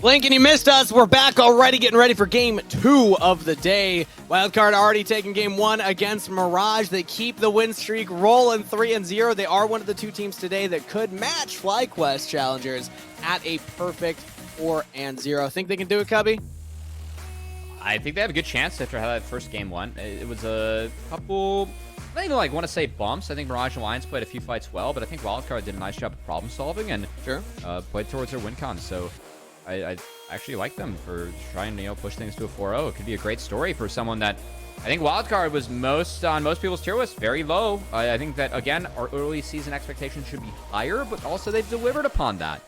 Blink and you missed us. We're back already, getting ready for game 2 of the day. Wildcard already taking game 1 against Mirage. They keep the win streak rolling 3-0. They are one of the 2 teams today that could match FlyQuest Challengers at a perfect 4-0. Think they can do it, Cubby? I think they have a good chance after how that first game went. It was a couple, I don't even want to say bumps. I think Mirage and Alliance played a few fights well, but I think Wildcard did a nice job of problem solving and played towards their win con. So I actually like them for trying to push things to a 4-0. It could be a great story for someone that I think Wildcard was on most people's tier list, very low. I think that, again, our early season expectations should be higher, but also they've delivered upon that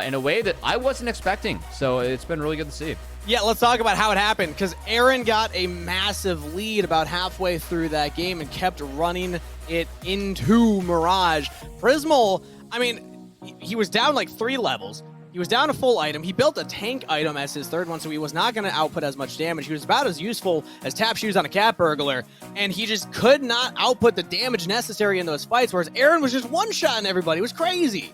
in a way that I wasn't expecting. So it's been really good to see. Yeah, let's talk about how it happened, because Aaron got a massive lead about halfway through that game and kept running it into Mirage. Prismal, I mean, he was down like 3 levels. He was down a full item. He built a tank item as his 3rd one, so he was not going to output as much damage. He was about as useful as tap shoes on a cat burglar, and he just could not output the damage necessary in those fights, whereas Aaron was just one-shotting everybody. It was crazy.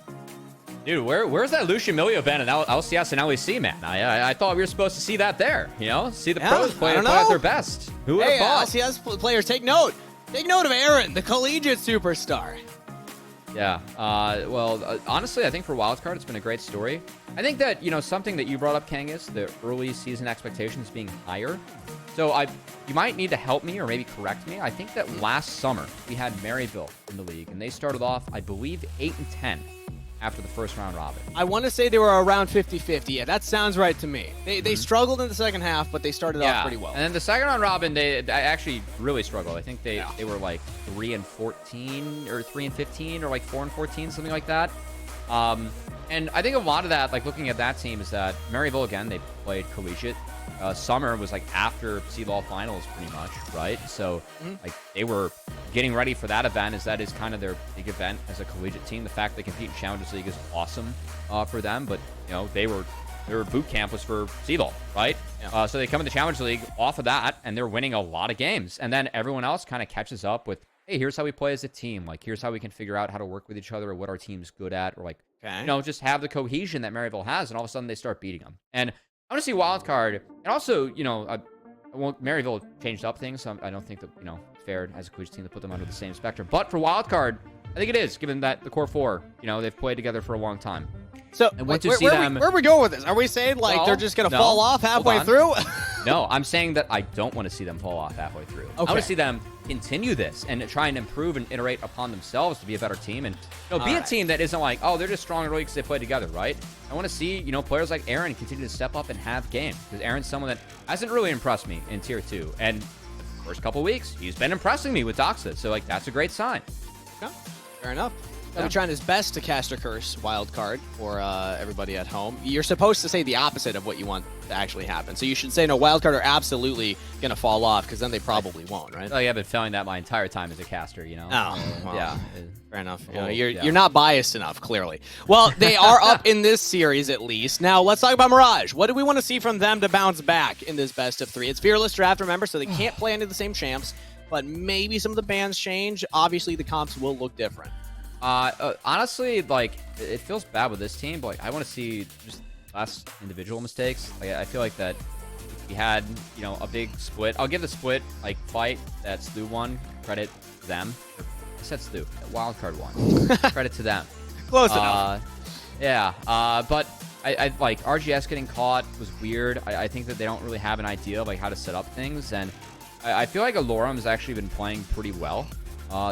Dude, where's that Lucian Milio been in LCS and LEC, man? I thought we were supposed to see that there, See the pros play at their best. Who would have thought? LCS players, take note. Take note of Aaron, the collegiate superstar. Yeah, honestly, I think for Wildcard, it's been a great story. I think that, something that you brought up, Kang, is the early season expectations being higher. So you might need to help me or maybe correct me. I think that last summer, we had Maryville in the league, and they started off, I believe, 8-10 after the first round robin. I want to say they were around 50-50. Yeah, that sounds right to me. They struggled in the second half, but they started off pretty well. And then the second round robin, they actually really struggled. I think they were like 3-14 or 3-15 or like 4-14, something like that. And I think a lot of that, looking at that team, is that Maryville, again, they played collegiate. Summer was after CLOL finals pretty much, right? So they were getting ready for that event, as that is kind of their big event as a collegiate team. The fact they compete in Challengers League is awesome for them, but their boot camp was for CLOL, right? Yeah. So they come into Challengers League off of that, and they're winning a lot of games. And then everyone else kind of catches up with, hey, here's how we play as a team. Here's how we can figure out how to work with each other or what our team's good at, or just have the cohesion that Maryville has, and all of a sudden they start beating them. And I want to see Wildcard, and also, Maryville changed up things, so I don't think that, it's fair as a collegiate team to put them under the same spectrum. But for Wildcard, I think it is, given that the core 4, they've played together for a long time. So, where are we going with this? Are we saying, they're just going to fall off halfway through? No, I'm saying that I don't want to see them fall off halfway through. Okay. I want to see them continue this and try and improve and iterate upon themselves to be a better team and be a team that isn't like, oh, they're just strong early because they play together, right? I want to see, players like Aaron continue to step up and have games, because Aaron's someone that hasn't really impressed me in Tier 2. And the first couple weeks, he's been impressing me with Doxa, so that's a great sign. Yeah, fair enough. He'll be trying his best to cast a curse Wildcard for everybody at home. You're supposed to say the opposite of what you want to actually happen. So you should say, no, Wildcard are absolutely going to fall off, because then they probably won't, right? I've been feeling that my entire time as a caster, Oh, well, yeah. Fair enough. You're not biased enough, clearly. Well, they are up in this series, at least. Now, let's talk about Mirage. What do we want to see from them to bounce back in this best of 3? It's Fearless Draft, remember, so they can't play any of the same champs, but maybe some of the bans change. Obviously, the comps will look different. Honestly, it feels bad with this team, but I want to see just less individual mistakes. I feel like that we had, a big split. I'll give the split, fight that Stu won, credit to them. I said Stu, Wildcard won. Credit to them. Close enough. Yeah, but I like RGS getting caught was weird. I think that they don't really have an idea of how to set up things, and I feel like Alorum's actually been playing pretty well.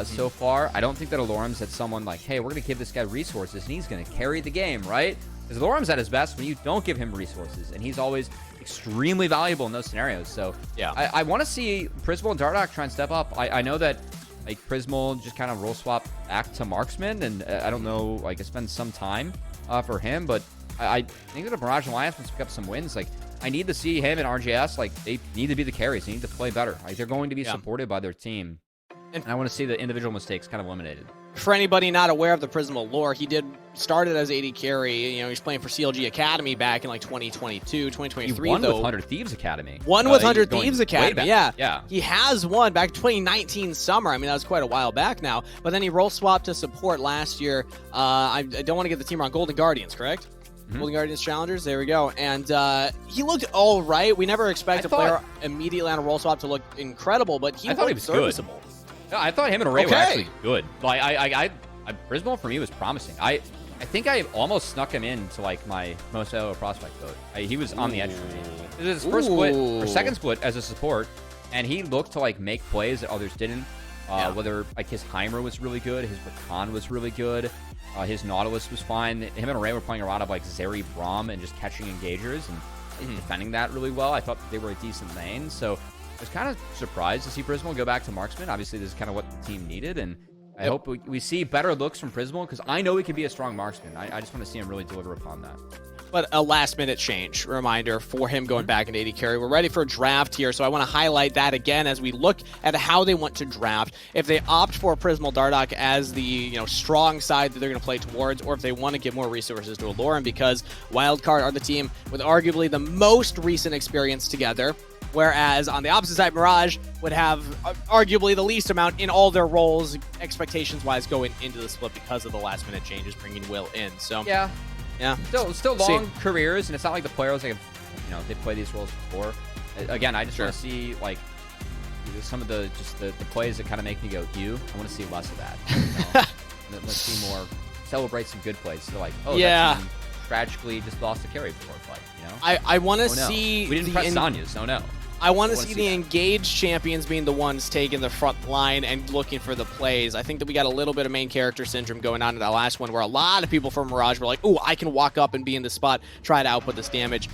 So far, I don't think that Alorum's had someone hey, we're going to give this guy resources, and he's going to carry the game, right? Because Alorum's at his best when you don't give him resources, and he's always extremely valuable in those scenarios. So, yeah, I want to see Prismal and Dardoch try and step up. I know that, Prismal just kind of role swap back to Marksman, and I don't know, it's been some time for him, but I think that if Mirage Alliance wants to pick up some wins, I need to see him and RGS, they need to be the carries. They need to play better. They're going to be supported by their team. And I want to see the individual mistakes kind of eliminated. For anybody not aware of the Prismal lore, he did started as AD carry. He's playing for CLG Academy back in 2022, 2023. He won with 100 Thieves Academy. Won with 100 Thieves Academy, yeah. He has won back in 2019 summer. I mean, that was quite a while back now. But then he role swapped to support last year. I don't want to get the team wrong. Golden Guardians, correct? Golden Guardians Challengers. There we go. And he looked all right. We never expect a player immediately on a role swap to look incredible, but I thought he was serviceable. Yeah, I thought him and Array were actually good. Like Prismal for me was promising. I think I almost snuck him into like my most valuable prospect vote. He was on the edge for me. This is his first split or second split as a support, and he looked to like make plays that others didn't. Whether like his Heimer was really good, his Rakan was really good, his Nautilus was fine. Him and Array were playing a lot of like Zeri Braum and just catching engagers and defending that really well. I thought they were a decent lane, so I was kind of surprised to see Prismal go back to marksman. Obviously, this is kind of what the team needed, and I hope we see better looks from Prismal because I know he can be a strong marksman. I just want to see him really deliver upon that. But a last-minute change reminder for him going back into AD carry. We're ready for a draft here, so I want to highlight that again as we look at how they want to draft. If they opt for Prismal Dardoch as the strong side that they're going to play towards, or if they want to give more resources to Aloran, because Wildcard are the team with arguably the most recent experience together, whereas on the opposite side, Mirage would have arguably the least amount in all their roles, expectations-wise, going into the split because of the last-minute changes, bringing Will in. So yeah. Still long careers, and it's not like the players like they play these roles before. Again, I just want to see like some of the plays that kind of make me go, I want to see less of that. Let's see more. Celebrate some good plays. So like, that team tragically just lost a carry before a fight. I want to see. We didn't press Sonya's. Oh no. I want to see the engaged champions being the ones taking the front line and looking for the plays. I think that we got a little bit of main character syndrome going on in that last one where a lot of people from Mirage were like, ooh, I can walk up and be in the spot, try to output this damage,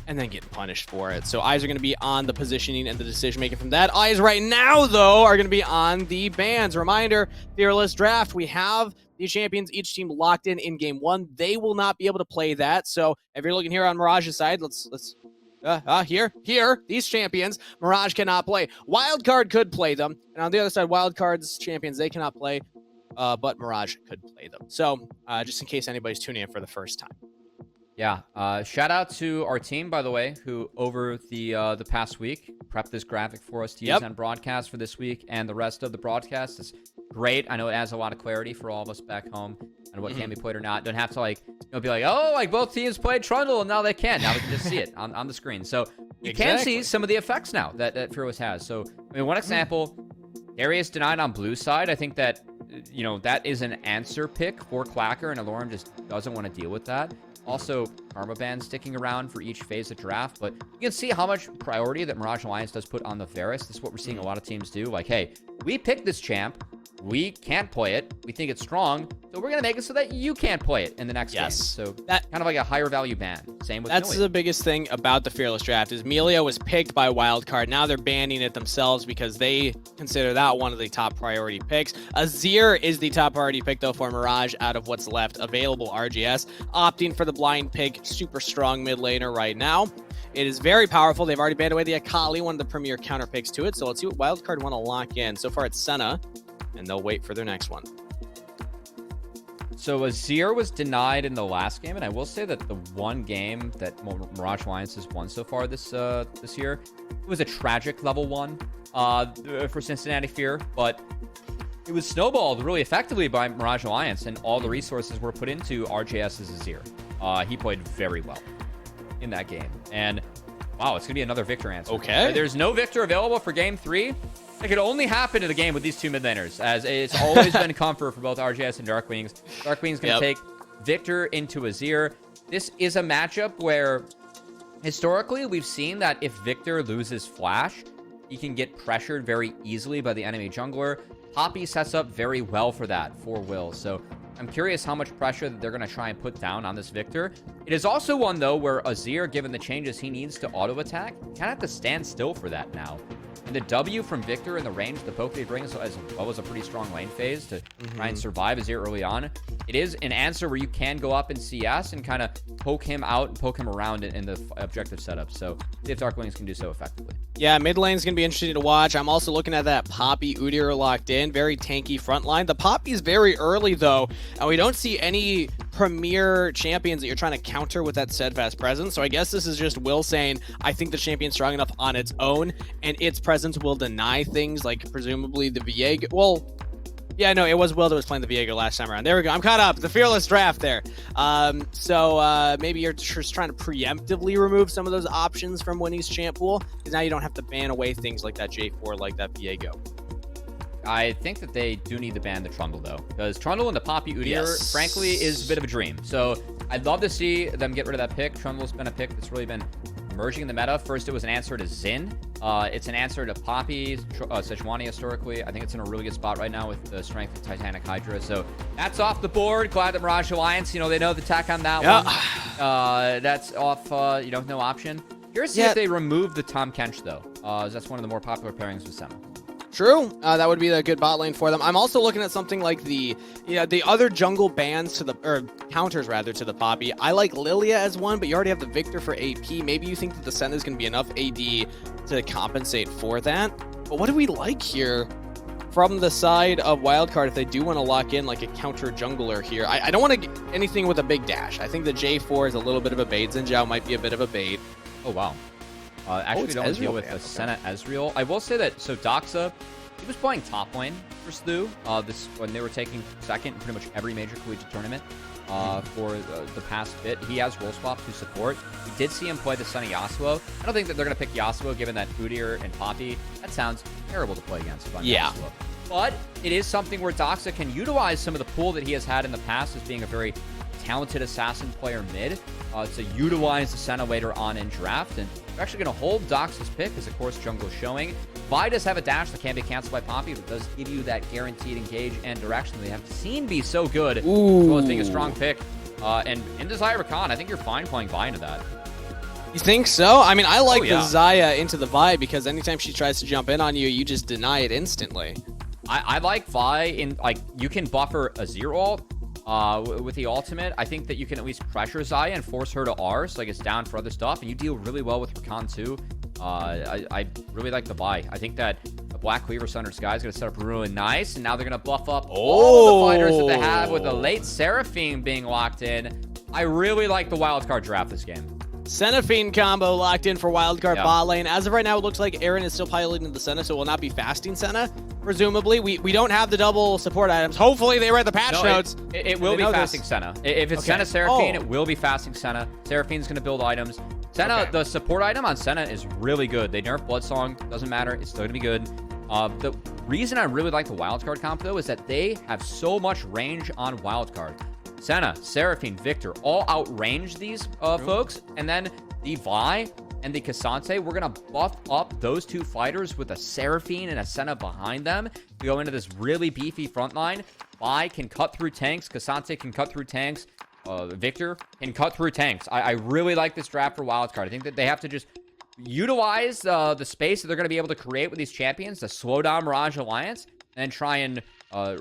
and then get punished for it. So eyes are going to be on the positioning and the decision-making from that. Eyes right now, though, are going to be on the bans. Reminder, Fearless Draft, we have these champions, each team locked in game one. They will not be able to play that. So if you're looking here on Mirage's side, let's here, these champions, Mirage cannot play. Wildcard could play them. And on the other side, Wildcard's champions, they cannot play, but Mirage could play them. So just in case anybody's tuning in for the first time. Yeah, shout out to our team, by the way, who over the past week prepped this graphic for us to use on broadcast for this week and the rest of the broadcast. It's great. I know it adds a lot of clarity for all of us back home on what can be played or not. Don't have to be like, oh, like both teams played Trundle and now they can. Now we can just see it on the screen. So you can see some of the effects now that Fearless has. So I mean, one example, Darius denied on blue side. I think that that is an answer pick for Clacker, and Aloran just doesn't want to deal with that. Also, Karma Band sticking around for each phase of draft, but you can see how much priority that Mirage Alliance does put on the Varus. This is what we're seeing a lot of teams do. Like, hey, we picked this champ. We can't play it. We think it's strong, so we're going to make it so that you can't play it in the next game. So that kind of like a higher value ban. Same with That's Melia. The biggest thing about the Fearless Draft is Melia was picked by Wildcard. Now they're banning it themselves because they consider that one of the top priority picks. Azir is the top priority pick, though, for Mirage out of what's left available. RGS opting for the blind pick, super strong mid laner right now. It is very powerful. They've already banned away the Akali, one of the premier counter picks to it. So let's see what Wildcard want to lock in. So far it's Senna, and they'll wait for their next one. So Azir was denied in the last game, and I will say that the one game that Mirage Alliance has won so far this year, it was a tragic level 1 for Cincinnati Fear, but it was snowballed really effectively by Mirage Alliance, and all the resources were put into RJS's Azir. He played very well in that game, and wow, it's gonna be another Victor answer. Okay. There's no Victor available for game 3. It could only happen in the game with these two mid laners, as it's always been comfort for both RGS and Darkwings. Darkwings going to take Victor into Azir. This is a matchup where, historically, we've seen that if Victor loses Flash, he can get pressured very easily by the enemy jungler. Poppy sets up very well for that for Will, so I'm curious how much pressure that they're going to try and put down on this Victor. It is also one, though, where Azir, given the changes he needs to auto-attack, kind of have to stand still for that now. And the W from Victor and the range the poke he brings, as well as a pretty strong lane phase to try and survive Azir early on. It is an answer where you can go up in CS and kind of poke him out and poke him around in the objective setup. So see if Darkwings can do so effectively. Yeah, mid lane's going to be interesting to watch. I'm also looking at that Poppy Udyr locked in. Very tanky front line. The Poppy's very early, though, and we don't see any premier champions that you're trying to counter with that steadfast presence. So I guess this is just Will saying, I think the champion's strong enough on its own, and its presence will deny things like presumably the Viego. Well, Yeah, no, it was Will that was playing the Viego last time around. There we go. I'm caught up. The Fearless Draft there. So maybe you're just trying to preemptively remove some of those options from Winnie's champ pool, because now you don't have to ban away things like that J4, like that Viego. I think that they do need to ban the Trundle, though, because Trundle and the Poppy Udyr, frankly, is a bit of a dream. So I'd love to see them get rid of that pick. Trundle's been a pick that's really been emerging in the meta. First, it was an answer to Xin. It's an answer to Poppy, Sejuani historically. I think it's in a really good spot right now with the strength of Titanic Hydra. So that's off the board. Glad that Mirage Alliance, they know the tech on that one. That's off, no option. Curious to see if they remove the Tahm Kench, though. That's one of the more popular pairings with Senna. True. That would be a good bot lane for them. I'm also looking at something like the other jungle bans to the, or counters rather, to the Poppy. I like Lilia as one, but you already have the Victor for AP. Maybe you think that the Senna is going to be enough AD to compensate for that. But what do we like here from the side of Wildcard if they do want to lock in like a counter jungler here? I don't want to get anything with a big dash. I think the J4 is a little bit of a bait. Xin Zhao might be a bit of a bait. Oh, wow. Actually, don't deal with the Senna Ezreal. I will say that, so Doxa, he was playing top lane for Stu when they were taking second in pretty much every major collegiate tournament for the past bit. He has role swap to support. We did see him play the Senna Yasuo. I don't think that they're going to pick Yasuo given that Udyr and Poppy. That sounds terrible to play against. Yasuo. But it is something where Doxa can utilize some of the pool that he has had in the past as being a very talented assassin player mid to utilize the Senna later on in draft. And we're actually going to hold Doxa's pick as, of course, jungle is showing. Vi does have a dash that can be canceled by Poppy, but does give you that guaranteed engage and direction that they have seen be so good, as well as being a strong pick. And in Desire Rakan, I think you're fine playing Vi into that. You think so? I mean, I like the Xayah into the Vi because anytime she tries to jump in on you, you just deny it instantly. I like Vi in, like, you can buffer a zero ult with the ultimate. I think that you can at least pressure Xayah and force her to R, so like it's down for other stuff, and you deal really well with Rakan too. I really like the buy. I think that the Black Cleaver Sundered Sky is going to set up really nice, and now they're going to buff up all of the fighters that they have with the late Seraphine being locked in. I really like the Wildcard draft this game. Seraphine combo locked in for Wildcard bot lane. As of right now, it looks like Aaron is still piloting the Senna, so it will not be fasting Senna. Presumably, we don't have the double support items. Hopefully, they read the patch notes. It will be fasting Senna. If it's Senna Seraphine, it will be fasting Senna. Seraphine's going to build items. Senna, the support item on Senna is really good. They nerf Bloodsong. Doesn't matter. It's still going to be good. The reason I really like the Wildcard comp, though, is that they have so much range on Wildcard. Senna, Seraphine, Victor all outrange these folks. And then the Vi and the Cassante, we're going to buff up those two fighters with a Seraphine and a Senna behind them. We go into this really beefy front line. Vi can cut through tanks. Cassante can cut through tanks. Victor can cut through tanks. I really like this draft for Wildcard. I think that they have to just utilize the space that they're going to be able to create with these champions to slow down Mirage Alliance and try and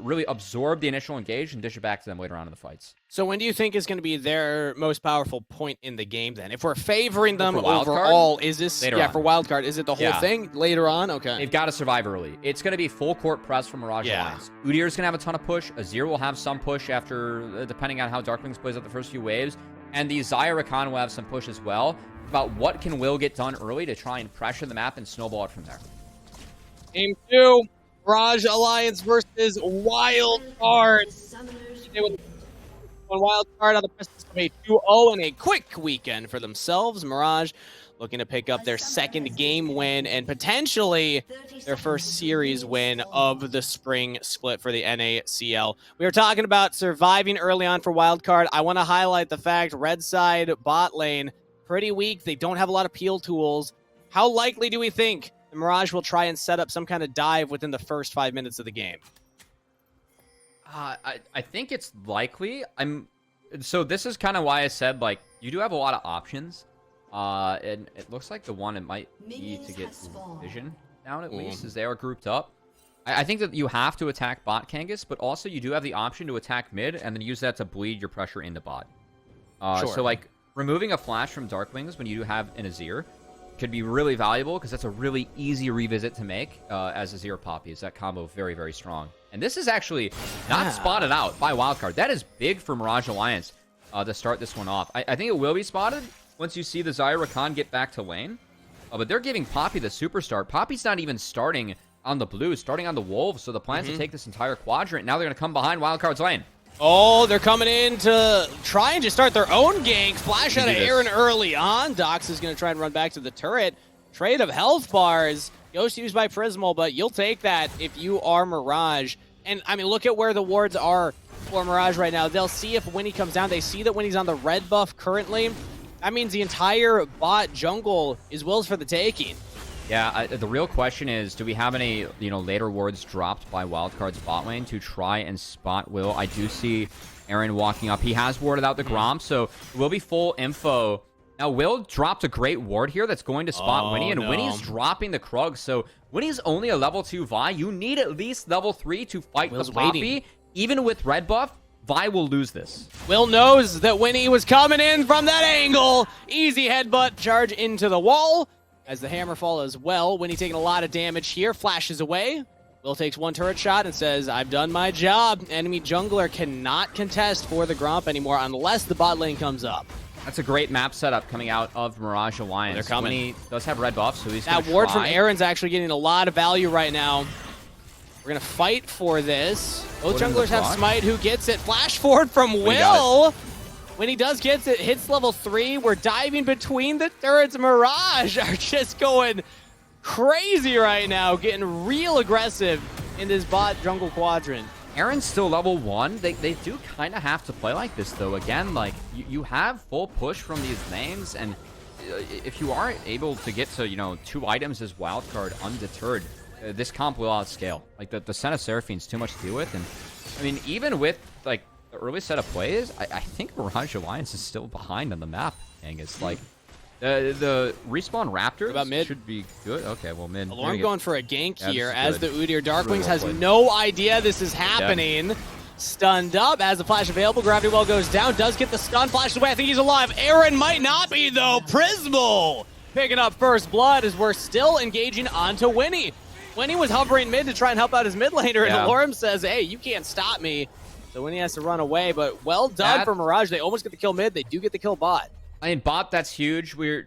really absorb the initial engage and dish it back to them later on in the fights. So when do you think is going to be their most powerful point in the game then? If we're favoring them overall, is this... Later on. For Wildcard, is it the whole thing later on? Okay. They've got to survive early. It's going to be full court press from Mirage Alliance. Udyr's going to have a ton of push. Azir will have some push after, depending on how Darkwings plays out the first few waves. And the Xayah Rakan will have some push as well. About what can Will get done early to try and pressure the map and snowball it from there. Game 2. Mirage Alliance versus Wildcard. Wildcard on the precipice of a 2-0 and a quick weekend for themselves. Mirage looking to pick up their second game win and potentially their first series win of the spring split for the NACL. We were talking about surviving early on for Wildcard. I want to highlight the fact red side bot lane, pretty weak. They don't have a lot of peel tools. How likely do we think the Mirage will try and set up some kind of dive within the first 5 minutes of the game? I think it's likely. So this is kind of why I said, like, you do have a lot of options. And it looks like the one it might be to get Vision down at least, as they are grouped up. I think that you have to attack bot Kangas, but also you do have the option to attack mid and then use that to bleed your pressure into bot. So, like, removing a flash from Darkwings when you do have an Azir could be really valuable because that's a really easy revisit to make as Azir Poppy. Is that combo very, very strong. And this is actually not spotted out by Wildcard. That is big for Mirage Alliance to start this one off. I think it will be spotted once you see the Xayah Rakan get back to lane. But they're giving Poppy the superstar. Poppy's not even starting on the blue, starting on the Wolves. So the plan is to take this entire quadrant. Now they're going to come behind Wildcard's lane. Oh, they're coming in to try and just start their own gank. Flash out of Aaron early on. Dox is going to try and run back to the turret. Trade of health bars. Ghost used by Prismal, but you'll take that if you are Mirage. And, I mean, look at where the wards are for Mirage right now. They'll see if Winnie comes down. They see that Winnie's on the red buff currently. That means the entire bot jungle is Will's for the taking. Yeah, the real question is, do we have any, later wards dropped by Wildcard's bot lane to try and spot Will? I do see Aaron walking up. He has warded out the Grom, so it will be full info. Now, Will dropped a great ward here that's going to spot Winnie, and Winnie's dropping the Krug, so Winnie's only a level 2 Vi. You need at least level 3 to fight the Poppy. Even with red buff, Vi will lose this. Will knows that Winnie was coming in from that angle. Easy headbutt charge into the wall. As the hammer fall as well, Winnie taking a lot of damage here, flashes away. Will takes one turret shot and says, I've done my job. Enemy jungler cannot contest for the Gromp anymore unless the bot lane comes up. That's a great map setup coming out of Mirage Alliance. They're coming. Winnie does have red buff, so he's that ward from Aaron's actually getting a lot of value right now. We're going to fight for this. Both junglers have Smite. Who gets it? Flash forward from Will. When he does get it, hits level 3. We're diving between the turrets. Mirage are just going crazy right now, getting real aggressive in this bot jungle quadrant. Aaron's still level 1. They do kind of have to play like this, though. Again, like, you have full push from these lanes, and if you aren't able to get to, 2 items as Wildcard undeterred, this comp will outscale. Like, the Sen of Seraphim's too much to deal with, and, I mean, even with, like, the early set of plays, I think Mirage Alliance is still behind on the map, Angus. Like, the respawn Raptors about mid? should be good. Okay, well, mid. Alarm going for a gank here as the Udyr. Darkwings has no idea this is happening. Stunned up as the flash available. Gravity Well goes down. Does get the stun. Flashes away. I think he's alive. Aaron might not be, though. Prismal picking up first blood as we're still engaging onto Winnie. Winnie was hovering mid to try and help out his mid laner, and Alarm says, hey, you can't stop me. So Winnie has to run away, but well done for Mirage. They almost get the kill mid. They do get the kill bot. I mean, bot, that's huge. A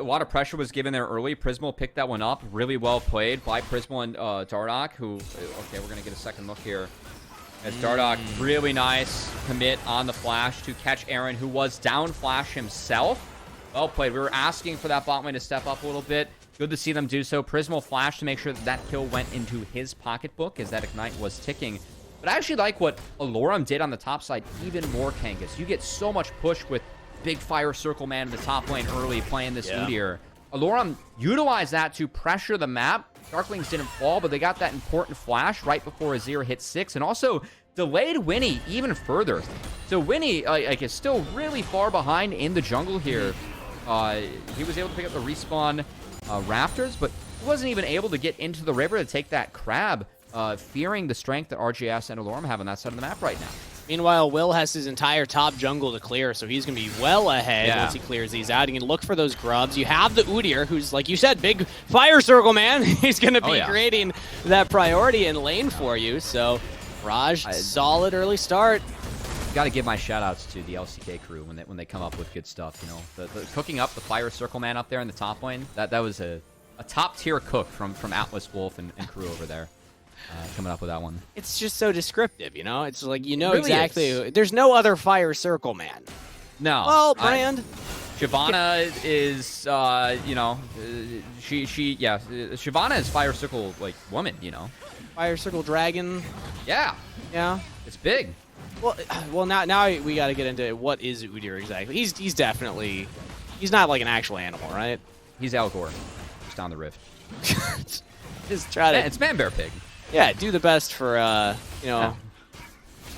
lot of pressure was given there early. Prismal picked that one up. Really well played by Prismal and Dardoch, who, okay, we're going to get a second look here. As Dardoch, really nice commit on the flash to catch Aaron, who was down flash himself. Well played. We were asking for that bot lane to step up a little bit. Good to see them do so. Prismal flashed to make sure that kill went into his pocketbook as that Ignite was ticking. But I actually like what Alorum did on the top side even more, Kangas. You get so much push with big fire circle man in the top lane early playing this Udyr. Alorum utilized that to pressure the map. Darklings didn't fall, but they got that important flash right before Azir hit 6, and also delayed Winnie even further. So Winnie is still really far behind in the jungle here. He was able to pick up the respawn Raptors, but he wasn't even able to get into the river to take that crab, fearing the strength that RGS and Alorum have on that side of the map right now. Meanwhile, Will has his entire top jungle to clear, so he's going to be well ahead once he clears these out. He can look for those grubs. You have the Udyr, who's, like you said, big fire circle man. He's going to be creating that priority in lane for you. So, Raj, solid early start. Got to give my shout-outs to the LCK crew when they come up with good stuff. The cooking up the fire circle man up there in the top lane, that was a top-tier cook from Atlas Wolf and crew over there. Coming up with that one. It's just so descriptive, It's like, really exactly. There's no other fire circle man. No. Well, Brand. Shyvana is, Shyvana is fire circle, like, woman, Fire circle dragon. Yeah. Yeah. It's big. Well, now we got to get into what is Udyr exactly. He's definitely, he's not like an actual animal, right? He's Al Gore, just down the rift. Just try to. It's man, bear, pig. Yeah, do the best for, Now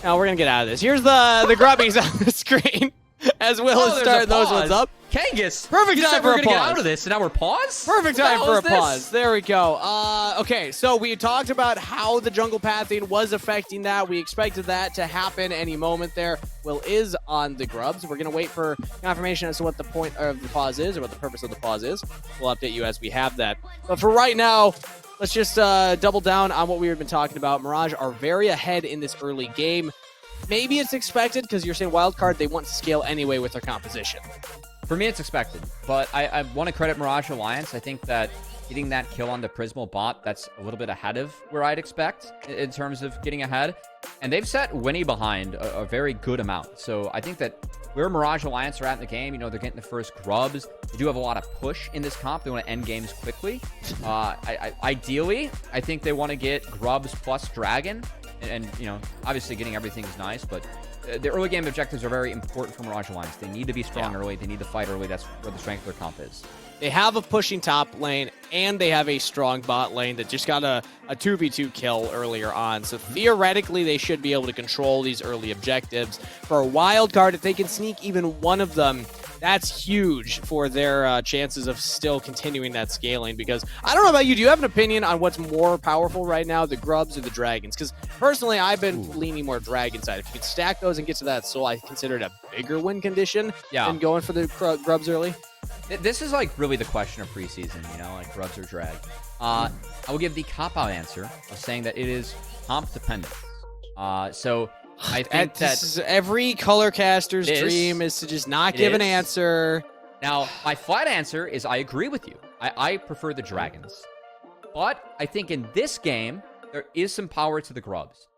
we're going to get out of this. Here's the grubbies on the screen as Will is starting those ones up. Kangas, perfect time for a pause. Get out of this, and now we're pause? Perfect time for a pause. There we go. Okay, so we talked about how the jungle pathing was affecting that. We expected that to happen any moment there. Will is on the grubs. We're going to wait for confirmation as to what the point of the pause is or what the purpose of the pause is. We'll update you as we have that. But for right now, let's just double down on what we've been talking about. Mirage are very ahead in this early game. Maybe it's expected because you're saying Wildcard, they want to scale anyway with their composition. For me, it's expected, but I want to credit Mirage Alliance. I think that getting that kill on the Prismal bot, that's a little bit ahead of where I'd expect in terms of getting ahead. And they've set Winnie behind a very good amount. So I think that where Mirage Alliance are at in the game, you know, they're getting the first grubs. They do have a lot of push in this comp. They want to end games quickly. Ideally, I think they want to get grubs plus dragon. And, you know, obviously getting everything is nice, but the early game objectives are very important for Mirage Alliance. They need to be strong early. They need to fight early. That's where the strength of their comp is. They have a pushing top lane, and they have a strong bot lane that just got a 2v2 kill earlier on. So theoretically, they should be able to control these early objectives. For a wild card, if they can sneak even one of them, that's huge for their chances of still continuing that scaling. Because I don't know about you, do you have an opinion on what's more powerful right now, the grubs or the dragons? Because personally, I've been leaning more dragon side. If you could stack those and get to that soul, I consider it a bigger win condition than going for the grubs early. This is like really the question of preseason, you know, like grubs or drag. I will give the cop-out answer of saying that it is comp dependent. So I think that is every color caster's dream is to just not give an answer. Now, my flat answer is I agree with you. I prefer the dragons. But I think in this game, there is some power to the grubs.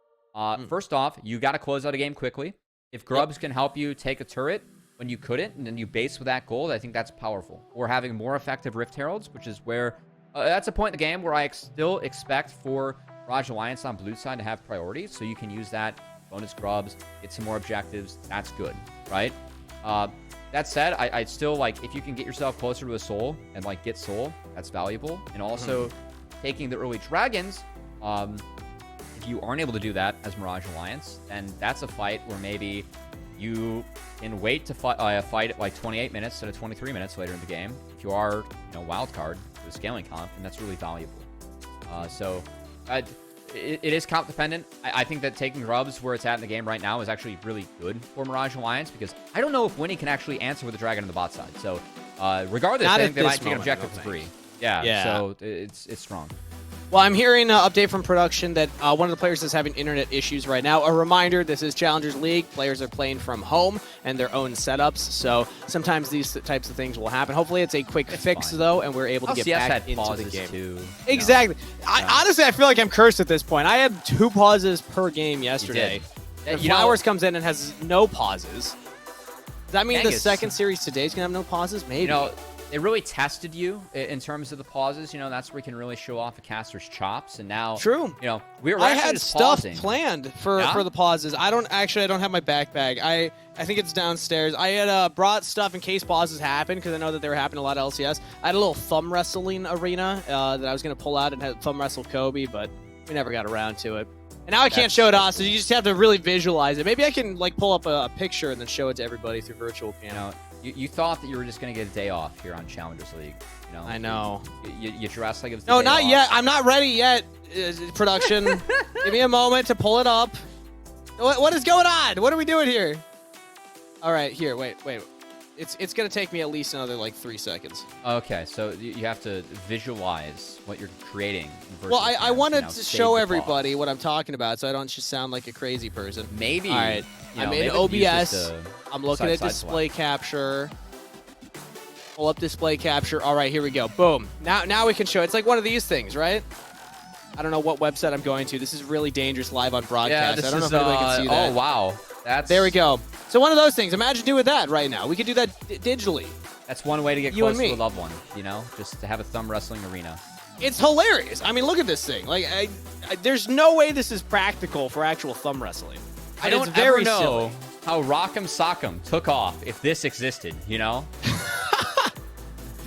First off, you got to close out a game quickly. If grubs can help you take a turret when you couldn't, and then you base with that gold, I think that's powerful. Or having more effective Rift Heralds, which is where that's a point in the game where I still expect for Mirage Alliance on blue side to have priority, so you can use that bonus grubs, get some more objectives. That's good, right? That said, I'd still like, if you can get yourself closer to a soul and like get soul, that's valuable. And also taking the early dragons, if you aren't able to do that as Mirage Alliance, then that's a fight where maybe you can wait to fight at like 28 minutes instead of 23 minutes later in the game. If you are, you know, wildcard, the scaling comp, and that's really valuable. It is comp dependent. I think that taking grubs where it's at in the game right now is actually really good for Mirage Alliance, because I don't know if Winnie can actually answer with the dragon on the bot side. So regardless, I think they might take an objective for free. Yeah, so it's strong. Well, I'm hearing an update from production that one of the players is having internet issues right now. A reminder, this is Challengers League. Players are playing from home and their own setups, so sometimes these types of things will happen. Hopefully it's a quick fix, though, and we're able to get back into the game. Too, exactly. Honestly, I feel like I'm cursed at this point. I had 2 pauses per game yesterday. Flowers comes in and has no pauses. Does that mean the second series today is going to have no pauses? Maybe. You know, it really tested you in terms of the pauses. You know, that's where you can really show off a caster's chops. And now, you know, we're I actually had just stuff pausing. planned for the pauses. I don't have my backpack. I think it's downstairs. I had brought stuff in case pauses happen, because I know that they were happening a lot of LCS. I had a little thumb wrestling arena that I was going to pull out and have thumb wrestle Kobe, but we never got around to it. And now I can't show it off, so you just have to really visualize it. Maybe I can like pull up a picture and then show it to everybody through virtual cam. You know, you thought that you were just going to get a day off here on Challengers League. You know, I know. You dress like it was the No, day not off. yet. I'm not ready yet, production. Give me a moment to pull it up. What is going on? What are we doing here? All right, here, wait. It's going to take me at least another, like, 3 seconds. Okay, so you have to visualize what you're creating. Well, I wanted to show everybody what I'm talking about, so I don't just sound like a crazy person. Maybe. All right, I'm in OBS. I'm looking at display capture. Pull up display capture. All right, here we go. Boom. Now we can show. It's like one of these things, right? I don't know what website I'm going to. This is really dangerous live on broadcast. Yeah, I don't know if anybody can see that. Oh, wow. There we go. So one of those things. Imagine doing that right now. We could do that digitally. That's one way to get close to a loved one, you know? Just to have a thumb wrestling arena. It's hilarious. I mean, look at this thing. Like, there's no way this is practical for actual thumb wrestling. I don't ever know how Rock'em Sock'em took off if this existed, you know?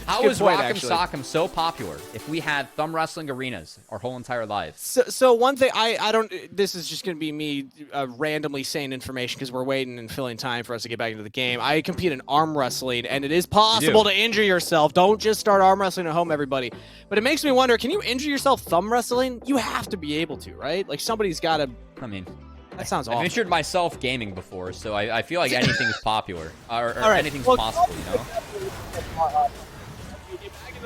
How was Rock'em Sock'em so popular if we had thumb wrestling arenas our whole entire lives? So one thing, I don't, this is just going to be me randomly saying information because we're waiting and filling time for us to get back into the game. I compete in arm wrestling, and it is possible to injure yourself. Don't just start arm wrestling at home, everybody. But it makes me wonder, can you injure yourself thumb wrestling? You have to be able to, right? Like, somebody's got to... I mean... That sounds awful. I've injured myself gaming before, so I feel like anything's popular. Or anything's possible, you know?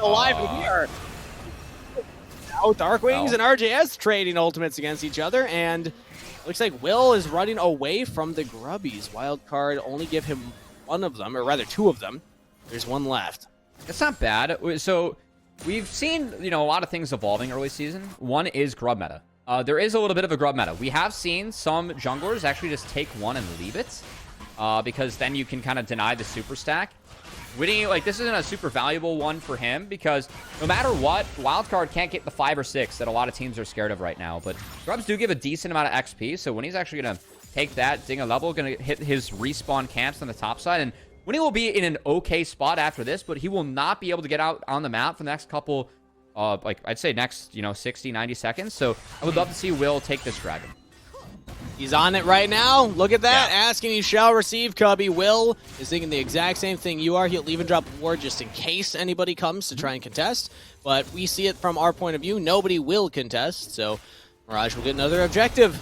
Alive here. Now Darkwings and RJS trading ultimates against each other, and looks like Will is running away from the Grubbies. Wildcard only give him one of them, or rather 2 of them. There's one left. It's not bad. So we've seen, you know, a lot of things evolving early season. One is grub meta. There is a little bit of a grub meta. We have seen some junglers actually just take one and leave it, because then you can kind of deny the super stack. Winnie, like, this isn't a super valuable one for him because no matter what, Wildcard can't get the 5 or 6 that a lot of teams are scared of right now. But grubs do give a decent amount of XP, so when he's actually going to take that, ding a level, going to hit his respawn camps on the top side, and Winnie will be in an okay spot after this, but he will not be able to get out on the map for the next couple, like, I'd say next, you know, 60, 90 seconds. So I would love to see Will take this dragon. He's on it right now. Look at that. Yeah. Asking you shall receive, Cubby. Will is thinking the exact same thing you are. He'll even drop a ward just in case anybody comes to try and contest. But we see it from our point of view. Nobody will contest, so Mirage will get another objective.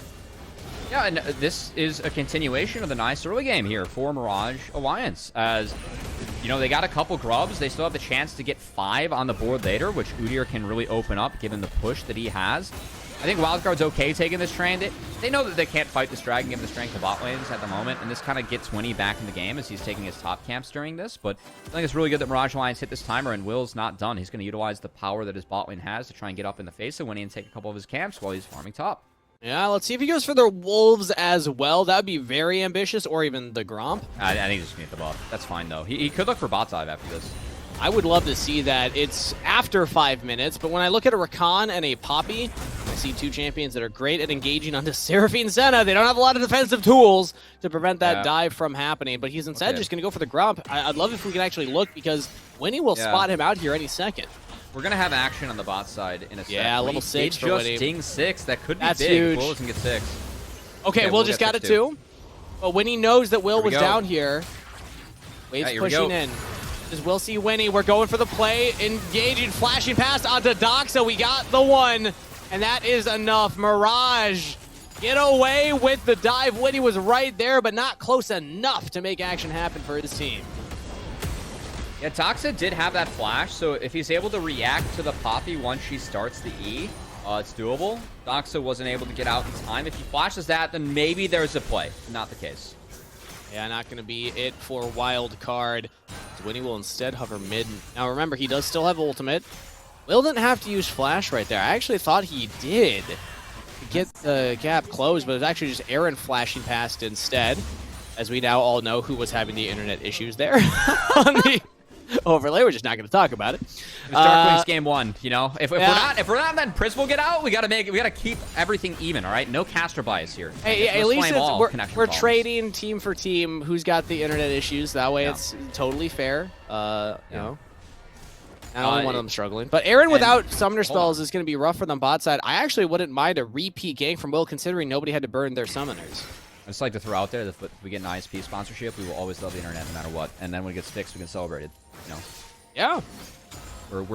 Yeah, and this is a continuation of the nice early game here for Mirage Alliance. As, you know, they got a couple grubs. They still have the chance to get 5 on the board later, which Udyr can really open up given the push that he has. I think Wildcard's okay taking this train. They know that they can't fight this dragon given the strength of bot lanes at the moment, and this kind of gets Winnie back in the game as he's taking his top camps during this. But I think it's really good that Mirage Alliance hit this timer, and Will's not done. He's going to utilize the power that his bot lane has to try and get up in the face of Winnie and take a couple of his camps while he's farming top. Yeah, let's see if he goes for the Wolves as well. That would be very ambitious, or even the Gromp. I think he's just going to get the buff. That's fine, though. He could look for bot dive after this. I would love to see that. It's after 5 minutes, but when I look at a Rakan and a Poppy, I see 2 champions that are great at engaging onto Seraphine Senna. They don't have a lot of defensive tools to prevent that dive from happening, but he's instead just going to go for the Grump. I'd love if we could actually look, because Winnie will spot him out here any second. We're going to have action on the bot side in a second. Yeah, level 6 for just Winnie. ding 6. That could be That's big. huge. Will doesn't get 6. Okay, Will just got it too. But Winnie knows that Will was down here. Wave's pushing in. Does Will see Winnie? We're going for the play. Engaging, flashing past onto Doc, so we got the one. And that is enough. Mirage, get away with the dive. Winnie was right there, but not close enough to make action happen for his team. Yeah, Doxa did have that flash, so if he's able to react to the Poppy once she starts the E, it's doable. Doxa wasn't able to get out in time. If he flashes that, then maybe there's a play. Not the case. Yeah, not going to be it for Wildcard. Winnie will instead hover mid. Now remember, he does still have ultimate. Will didn't have to use flash right there. I actually thought he did to get the gap closed, but it was actually just Aaron flashing past instead, as we now all know who was having the internet issues there on the overlay. We're just not going to talk about it. It's Darkwing's game 1, you know. If we're not, then Pris will get out. We got to keep everything even. All right, no caster bias here. Hey, at least we're trading team for team. Who's got the internet issues? That way, it's totally fair. You know, not only one of them struggling. But Aaron without summoner spells is going to be rough for them bot side. I actually wouldn't mind a repeat gank from Will, considering nobody had to burn their summoners. I just like to throw out there that if we get an ISP sponsorship, we will always love the internet no matter what. And then when it gets fixed, we can celebrate it. You know. Yeah.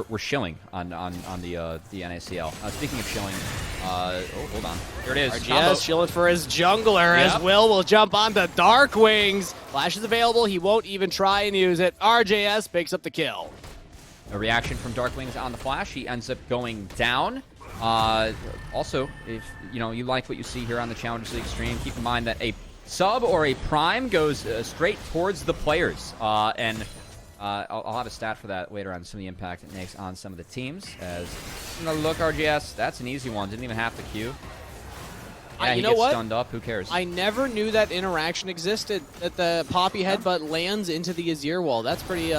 We're shilling on the NACL. Speaking of shilling, oh, hold on. Here it is. RGS shilling for his jungler as Will jump onto Darkwings. Flash is available. He won't even try and use it. RJS picks up the kill. A reaction from Darkwings on the flash. He ends up going down. Also, if you know you like what you see here on the Challengers League stream, keep in mind that a sub or a prime goes straight towards the players. And I'll have a stat for that later on some of the impact it makes on some of the teams. As look, RGS, that's an easy one. Didn't even have to queue. Yeah, you know what? Stunned up. Who cares? I never knew that interaction existed. That the Poppy headbutt lands into the Azir wall. That's pretty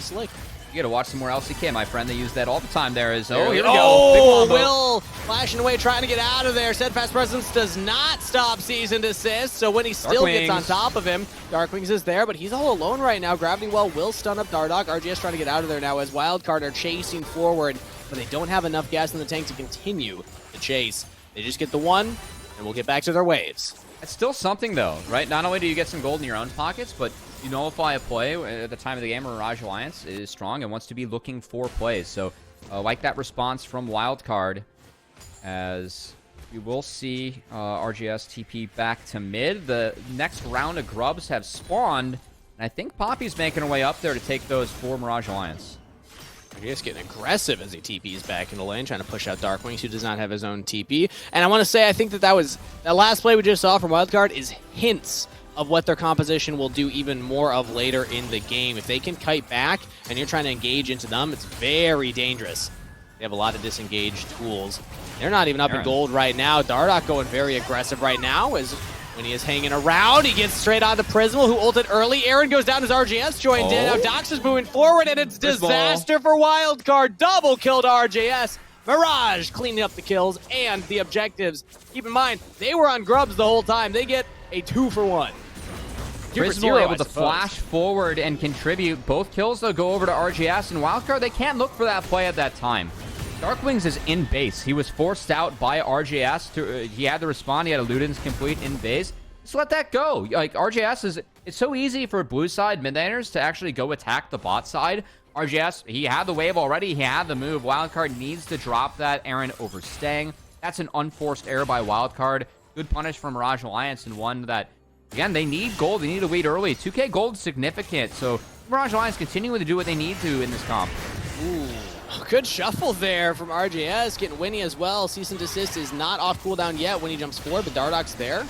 slick. You gotta watch some more LCK, my friend. They use that all the time. Here we go. Oh, Will flashing away, trying to get out of there. Steadfast Presence does not stop cease and desist, so when he still gets on top of him, Darkwings is there, but he's all alone right now. Gravity Well will stun up Dardoch. RGS trying to get out of there now as Wildcard are chasing forward, but they don't have enough gas in the tank to continue the chase. They just get the one, and we'll get back to their waves. It's still something, though, right? Not only do you get some gold in your own pockets, but you nullify a play at the time of the game. Mirage Alliance is strong and wants to be looking for plays. So, like that response from Wildcard, as you will see RGS TP back to mid. The next round of grubs have spawned, and I think Poppy's making her way up there to take those for Mirage Alliance. of what their composition will do even more of later in the game. If they can kite back and you're trying to engage into them, it's very dangerous. They have a lot of disengaged tools. They're not even up in gold right now. Dardoch going very aggressive right now as when he is hanging around. He gets straight on to Prismal, who ulted early. Aaron goes down as RJS joined in. Now Dox is moving forward, and it's disaster for Wildcard. Double kill to RJS. Mirage cleaning up the kills and the objectives. Keep in mind, they were on grubs the whole time. They get a 2-for-1. Prismal able to flash forward and contribute. Both kills, though, go over to RGS, and Wildcard, they can't look for that play at that time. Darkwings is in base. He was forced out by RGS. He had to respond. He had a Ludens complete in base. Just let that go. Like, RGS is... It's so easy for blue side mid-laners to actually go attack the bot side. RGS, he had the wave already. He had the move. Wildcard needs to drop that. Aaron overstaying. That's an unforced error by Wildcard. Good punish from Mirage Alliance, and one that, again, they need gold. They need to lead early. 2K gold is significant. So Mirage Alliance continuing to do what they need to in this comp. Ooh, good shuffle there from RJS. Getting Winnie as well. Cease and desist is not off cooldown yet when he jumps forward, but Dardoch's there.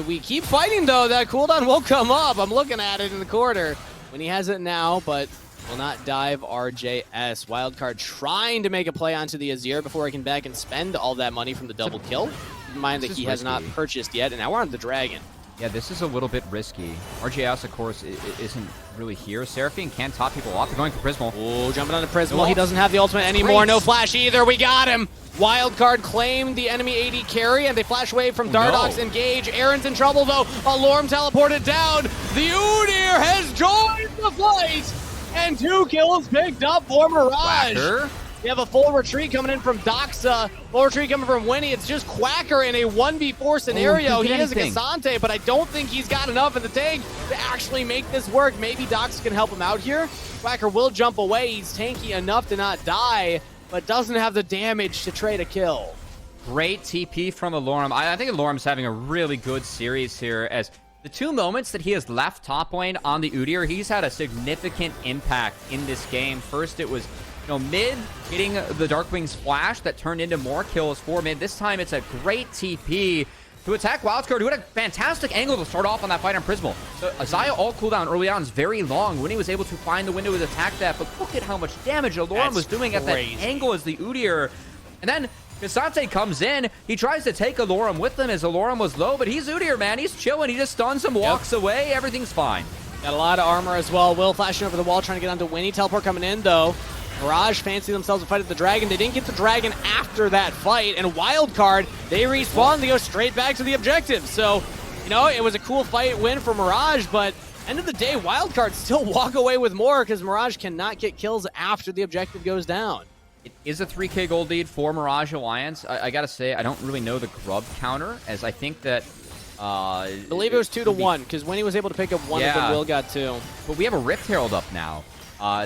We keep fighting, though. That cooldown will come up. I'm looking at it in the corner when he has it now, but will not dive RJS. Wildcard trying to make a play onto the Azir before he can back and spend all that money from the double kill. Keep in mind that he has not purchased yet, and now we're on the Dragon. Yeah, this is a little bit risky. RJS, of course, isn't really here. Seraphine can top people off. They're going for Prismal. Oh, jumping onto Prismal. He doesn't have the ultimate anymore. No flash either. We got him. Wildcard claimed the enemy AD carry, and they flash away from Dardoch's engage. Aaron's in trouble, though. Alorm teleported down. The Udyr has joined the fight, and 2 kills picked up for Mirage. Quacker. We have a full retreat coming in from Doxa, full retreat coming from Winnie. It's just Quacker in a 1v4 scenario. He is a Cassante, but I don't think he's got enough in the tank to actually make this work. Maybe Doxa can help him out here. Quacker will jump away. He's tanky enough to not die, but doesn't have the damage to trade a kill. Great TP from Alorm. I think Alorm's having a really good series here, as the 2 moments that he has left top lane on the Udyr, he's had a significant impact in this game. First, it was mid getting the Darkwing's flash that turned into more kills for mid. This time, it's a great TP to attack Wildcard, who had a fantastic angle to start off on that fight on Prismal. So Xayah ult cooldown early on is very long. When he was able to find the window to attack that, but look at how much damage Alorm was doing at that angle as the Udyr. And then Cassante comes in. He tries to take Alorm with him as Alorm was low, but he's Udyr, man. He's chilling. He just stuns him, walks away. Everything's fine. Got a lot of armor as well. Will flashing over the wall, trying to get onto Winnie. Teleport coming in, though. Mirage fancy themselves a fight at the Dragon. They didn't get the Dragon after that fight, and Wildcard, they respawn. They go straight back to the objective. So, it was a cool fight win for Mirage, but end of the day, Wildcard still walk away with more because Mirage cannot get kills after the objective goes down. It is a 3K gold lead for Mirage Alliance. I gotta say, I don't really know the grub counter, as I think that... I believe it was 2-1, because when he was able to pick up one of them, Will got 2. But we have a Rift Herald up now.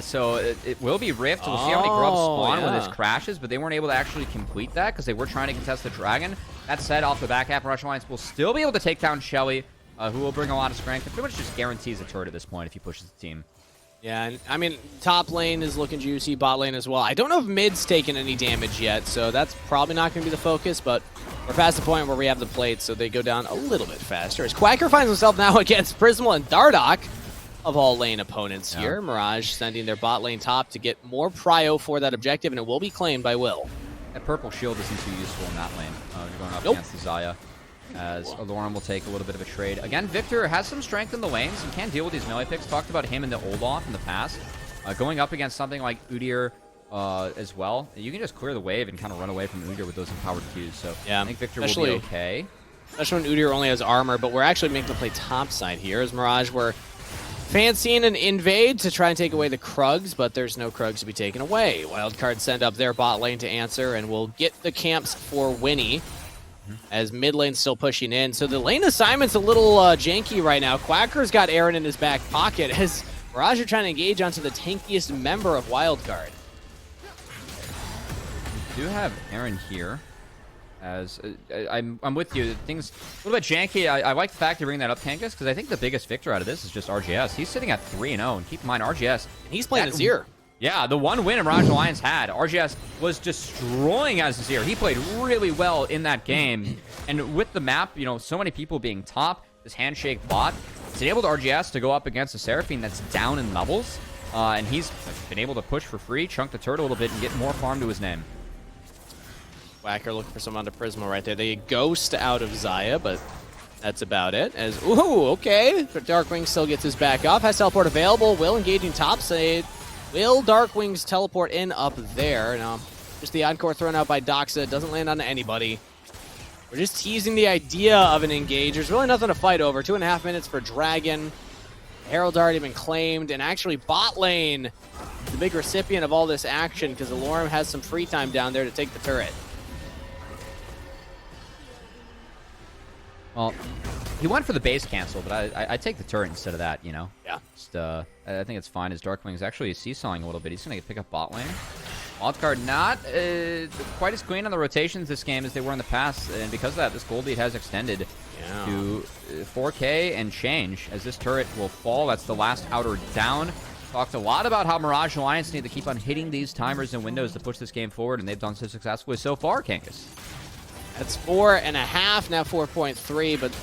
So it will be Rift. We'll see how many grubs spawn when this crashes, but they weren't able to actually complete that because they were trying to contest the Dragon. That said, off the back half, Mirage Alliance will still be able to take down Shelly, who will bring a lot of strength. It pretty much just guarantees a turret at this point if he pushes the team. Yeah, and I mean, top lane is looking juicy, bot lane as well. I don't know if mid's taken any damage yet, so that's probably not going to be the focus, but we're past the point where we have the plates, so they go down a little bit faster. As Quacker finds himself now against Prismal and Dardoch, of all lane opponents here. Mirage sending their bot lane top to get more prio for that objective, and it will be claimed by Will. That purple shield isn't too useful in that lane. Going up against the Xayah, as Alorm will take a little bit of a trade. Again, Victor has some strength in the lanes and can deal with these melee picks. Talked about him in the Olaf in the past. Going up against something like Udyr as well, you can just clear the wave and kind of run away from Udyr with those empowered Qs. So I think Victor will be okay. Especially when Udyr only has armor, but we're actually making the play top side here. As Mirage, we're fancying an invade to try and take away the Krugs, but there's no Krugs to be taken away. Wildcard send up their bot lane to answer, and we'll get the camps for Winnie, as mid lane's still pushing in. So the lane assignment's a little janky right now. Quacker's got Aaron in his back pocket, as Mirage are trying to engage onto the tankiest member of Wildcard. We do have Aaron here. As I'm with you, things a little bit janky. I like the fact you bring that up, Kangas, because I think the biggest victor out of this is just RGS. He's sitting at 3-0, and keep in mind, RGS... And he's playing Azir. Yeah, the one win Mirage Alliance had, RGS was destroying Azir. He played really well in that game, and with the map, so many people being top, this handshake bot. It's enabled RGS to go up against a Seraphine that's down in levels. And he's been able to push for free, chunk the turret a little bit, and get more farm to his name. Whacker looking for someone to Prismal right there. They ghost out of Xayah, but that's about it. As ooh, okay. But Darkwing still gets his back off. Has teleport available. Will engaging top side. Will Darkwing's teleport in up there? No. Just the encore thrown out by Doxa. Doesn't land on anybody. We're just teasing the idea of an engage. There's really nothing to fight over. 2.5 minutes for Dragon. Herald's already been claimed. And actually bot lane, the big recipient of all this action because Alorem has some free time down there to take the turret. Well, he went for the base cancel, but I take the turret instead of that, you know? Yeah. Just, I think it's fine as Darkwing's actually seesawing a little bit. He's going to pick up bot lane. Wildcard not quite as clean on the rotations this game as they were in the past, and because of that, this gold lead has extended to 4K and change as this turret will fall. That's the last outer down. Talked a lot about how Mirage Alliance need to keep on hitting these timers and windows to push this game forward, and they've done so successfully so far, Kankus. That's 4.5, now 4.3, but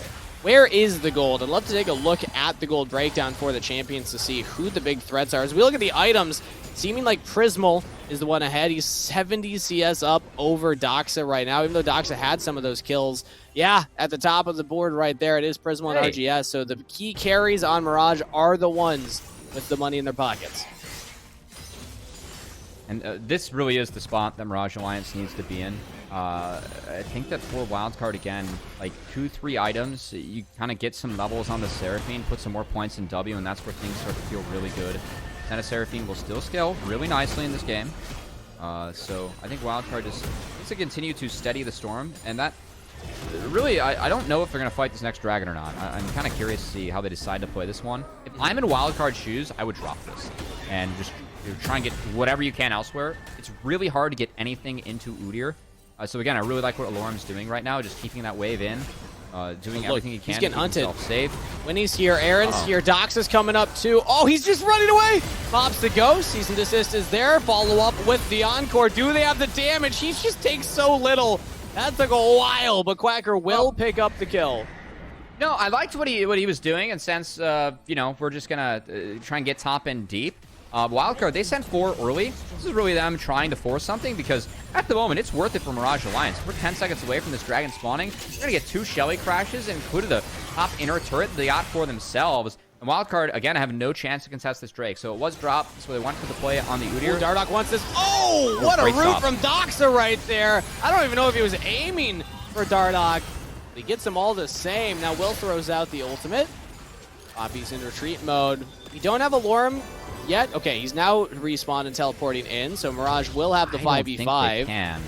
where is the gold? I'd love to take a look at the gold breakdown for the champions to see who the big threats are. As we look at the items, seeming like Prismal is the one ahead. He's 70 CS up over Doxa right now, even though Doxa had some of those kills. Yeah, at the top of the board right there, it is Prismal and RGS. So the key carries on Mirage are the ones with the money in their pockets. And this really is the spot that Mirage Alliance needs to be in. I think that for Wildcard, again, like 2-3 items, you kind of get some levels on the Seraphine, put some more points in W, and that's where things start to feel really good. Then a Seraphine will still scale really nicely in this game. So I think Wildcard just needs to continue to steady the storm, and that really, I don't know if they're going to fight this next dragon or not. I'm kind of curious to see how they decide to play this one. If I'm in Wildcard shoes, I would drop this and just try and get whatever you can elsewhere. It's really hard to get anything into Udyr. So again, I really like what Alorem's doing right now, just keeping that wave in, doing everything he can he's getting to keep hunted. himself safe. When he's here, Aaron's here, Dox is coming up too. Oh, he's just running away! Pops the ghost, cease and desist is there. Follow up with the encore. Do they have the damage? He just takes so little. That took a while, but Quacker will pick up the kill. No, I liked what he was doing, and since you know, we're just gonna try and get top end deep. Wildcard, they sent 4 early. This is really them trying to force something because at the moment it's worth it for Mirage Alliance. We're 10 seconds away from this dragon spawning. We're gonna get 2 Shelly crashes, including the top inner turret they got for themselves. And Wildcard, again, have no chance to contest this Drake. So it was dropped, so they went for the play on the Udyr. Dardoch wants this. Oh, what a root from Doxa right there. I don't even know if he was aiming for Dardoch. He gets them all the same. Now Will throws out the ultimate. Poppy's in retreat mode. We don't have Alorem yet. Okay, he's now respawned and teleporting in, so Mirage will have the 5v5.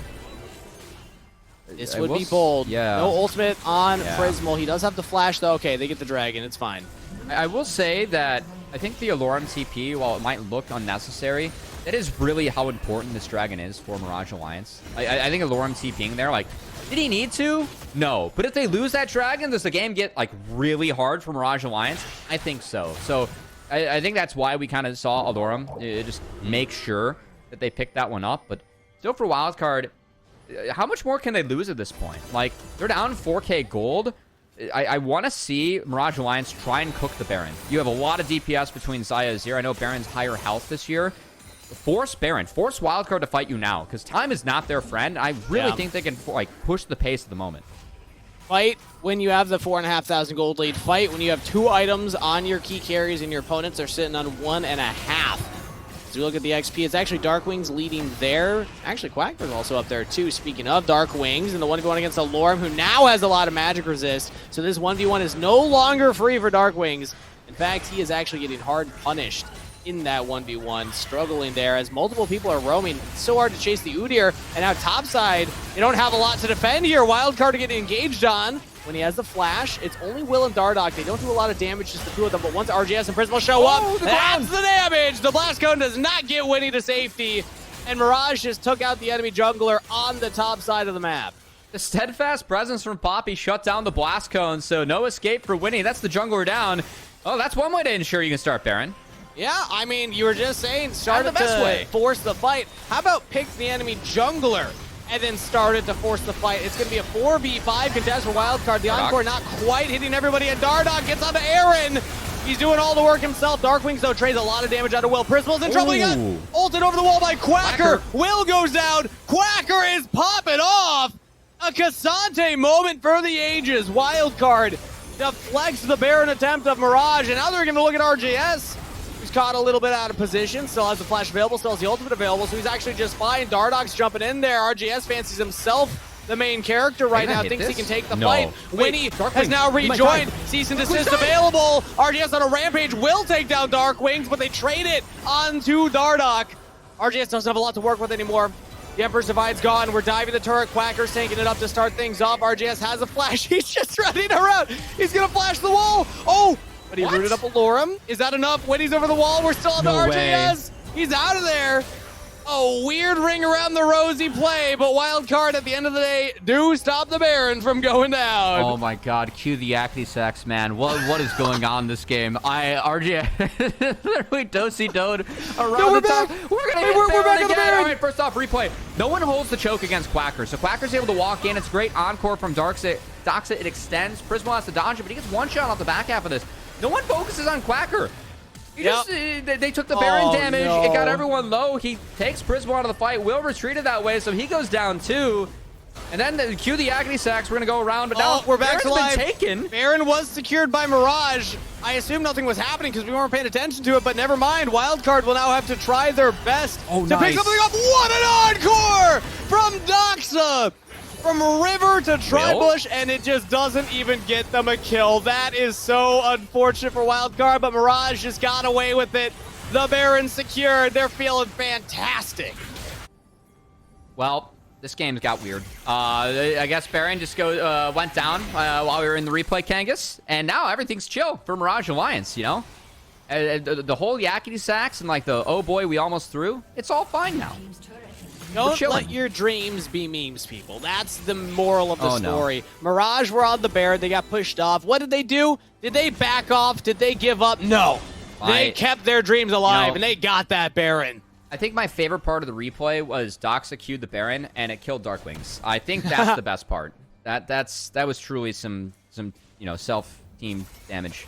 This would be bold. Yeah. No ultimate on Prismal. He does have the flash, though. Okay, they get the dragon. It's fine. I will say that I think the Alorem TP, while it might look unnecessary, that is really how important this dragon is for Mirage Alliance. I think Alorem TPing there, like, did he need to? No. But if they lose that dragon, does the game get, like, really hard for Mirage Alliance? I think so. So I think that's why we kind of saw Alorem just make sure that they picked that one up. But still for Wildcard, how much more can they lose at this point? Like, they're down 4K gold. I want to see Mirage Alliance try and cook the Baron. You have a lot of DPS between Xayah and Azir. I know Baron's higher health this year. Force Baron. Force Wildcard to fight you now, because time is not their friend. I really think they can like push the pace at the moment. Fight when you have the 4,500 gold lead. Fight when you have 2 items on your key carries and your opponents are sitting on 1.5. As we look at the XP, it's actually Darkwings leading there. Actually, Quacker's also up there too. Speaking of Darkwings, and the 1v1 against Alorem, who now has a lot of magic resist. So this 1v1 is no longer free for Darkwings. In fact, he is actually getting hard punished in that 1v1, struggling there as multiple people are roaming. It's so hard to chase the Udyr, and now topside, they don't have a lot to defend here. Wildcard to get engaged on. When he has the flash, it's only Will and Dardoch. They don't do a lot of damage, just the 2 of them, but once RGS and Prismal show up, that's the damage! The Blast Cone does not get Winnie to safety, and Mirage just took out the enemy jungler on the top side of the map. The steadfast presence from Poppy shut down the Blast Cone, so no escape for Winnie. That's the jungler down. Oh, that's one way to ensure you can start Baron. Yeah, I mean, you were just saying, start to force the fight. How about pick the enemy jungler and then started to force the fight. It's going to be a 4v5 contest for Wildcard. The Encore not quite hitting everybody, and Dardoch gets onto Aaron. He's doing all the work himself. Darkwings, though, trades a lot of damage out of Will. Prismal's in trouble. He got ulted over the wall by Quacker. Will goes down. Quacker is popping off. A Cassante moment for the ages. Wildcard deflects the Baron attempt of Mirage, and now they're going to look at RJS, who's caught a little bit out of position. Still has the flash available, still has the ultimate available, so he's actually just fine. Dardoch's jumping in there. RJS fancies himself the main character right now, thinks he can take the fight. Winnie has now rejoined. Cease and desist available. RGS on a rampage will take down Darkwings, but they trade it onto Dardoch. RGS doesn't have a lot to work with anymore. The Emperor's Divide's gone. We're diving the turret. Quacker's taking it up to start things off. RGS has a flash. He's just running around. He's going to flash the wall. Oh, but he rooted up Alorum. Is that enough? Winnie's over the wall. We're still on the RGS. He's out of there. Oh, weird ring around the rosy play, but Wildcard at the end of the day do stop the Baron from going down. Oh my god, cue the Acne Sacks, man. What is going on this game? RJ literally do-si-doed around the top. We're back on the Baron. All right, first off, replay. No one holds the choke against Quacker, so Quacker's able to walk in. It's great encore from Doxa. It extends. Prismal has to dodge it, but he gets one shot off the back half of this. No one focuses on Quacker. They took the Baron damage. No. It got everyone low. He takes Prismal out of the fight. Will retreated that way, so he goes down too. And then cue the Agony Sacks. We're going to go around, but now we're back to live. Been taken. Baron was secured by Mirage. I assume nothing was happening because we weren't paying attention to it, but never mind. Wildcard will now have to try their best to pick something up. What an encore from Doxa! From River to Tribush, and it just doesn't even get them a kill. That is so unfortunate for Wildcard, but Mirage just got away with it. The Baron secured. They're feeling fantastic. Well, this game's got weird. I guess Baron just went down while we were in the replay, Kangas, and now everything's chill for Mirage Alliance, you know? The whole Yakety Sacks and like the, oh boy, we almost through, it's all fine now. Don't let your dreams be memes, people. That's the moral of the story. No. Mirage were on the Baron. They got pushed off. What did they do? Did they back off? Did they give up? No. They kept their dreams alive, and they got that Baron. I think my favorite part of the replay was Doxa queued the Baron, and it killed Darkwings. I think that's the best part. That was truly some self-team damage.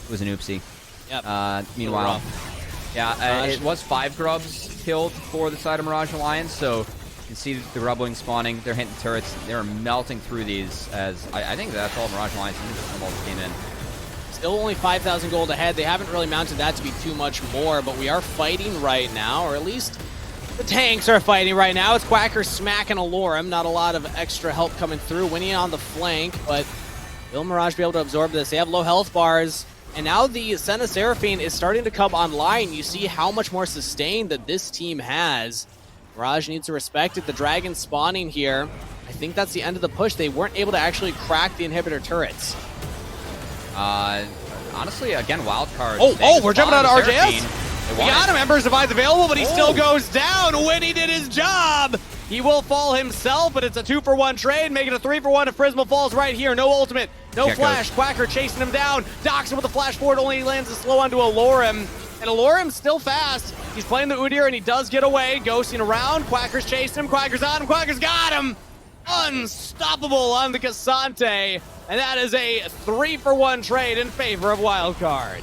It was an oopsie. Yep. Meanwhile, it was 5 grubs killed for the side of Mirage Alliance, so you can see the grubbling spawning. They're hitting turrets. They're melting through these, as I think that's all Mirage Alliance came in. Still only 5,000 gold ahead. They haven't really mounted that to be too much more, but we are fighting right now, or at least the tanks are fighting right now. It's Quacker smacking Alorum. Not a lot of extra help coming through. Winnie on the flank, but will Mirage be able to absorb this? They have low health bars. And now the Senna Seraphine is starting to come online. You see how much more sustain that this team has. Mirage needs to respect it. The Dragon spawning here. I think that's the end of the push. They weren't able to actually crack the inhibitor turrets. Honestly, again, Wildcard. We're jumping on RJS. We got him. Emperor's Divide's available, but he still goes down when he did his job. He will fall himself, but it's a 2-for-1 trade, making a 3-for-1 if Prismal falls right here. No ultimate, no flash. Quacker chasing him down. Doxa with the flash forward, only lands a slow onto Alorum. And Alorum's still fast. He's playing the Udyr, and he does get away, ghosting around. Quacker's chasing him. Quacker's on him. Quacker's got him. Unstoppable on the Cassante. And that is a 3-for-1 trade in favor of Wildcard.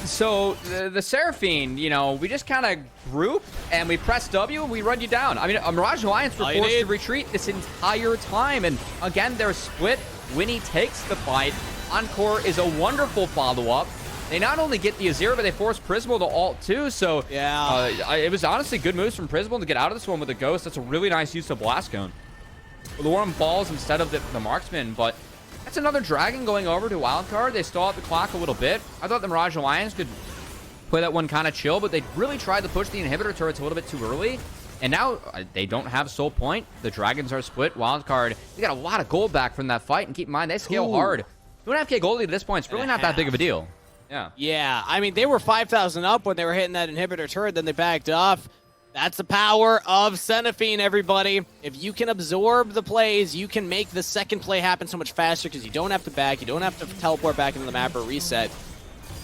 So the Seraphine, we just kind of group and we press W and we run you down. I mean, Mirage Alliance were forced to retreat this entire time, and again, they're split. Winnie takes the fight. Encore is a wonderful follow-up. They not only get the Azir, but they force Prismal to ult too. So it was honestly good moves from Prismal to get out of this one with a Ghost. That's a really nice use of Blast Cone. Alorum falls instead of the Marksman, but that's another Dragon going over to Wildcard. They stall out the clock a little bit. I thought the Mirage Alliance could play that one kind of chill, but they really tried to push the inhibitor turrets a little bit too early. And now they don't have Soul Point. The Dragons are split. Wildcard, they got a lot of gold back from that fight. And keep in mind, they scale hard. 2.5k gold at this point, it's really not that big of a deal. Yeah, I mean, they were 5,000 up when they were hitting that inhibitor turret, then they backed off. That's the power of Seraphine, everybody. If you can absorb the plays, you can make the second play happen so much faster because you don't have to back, you don't have to teleport back into the map or reset.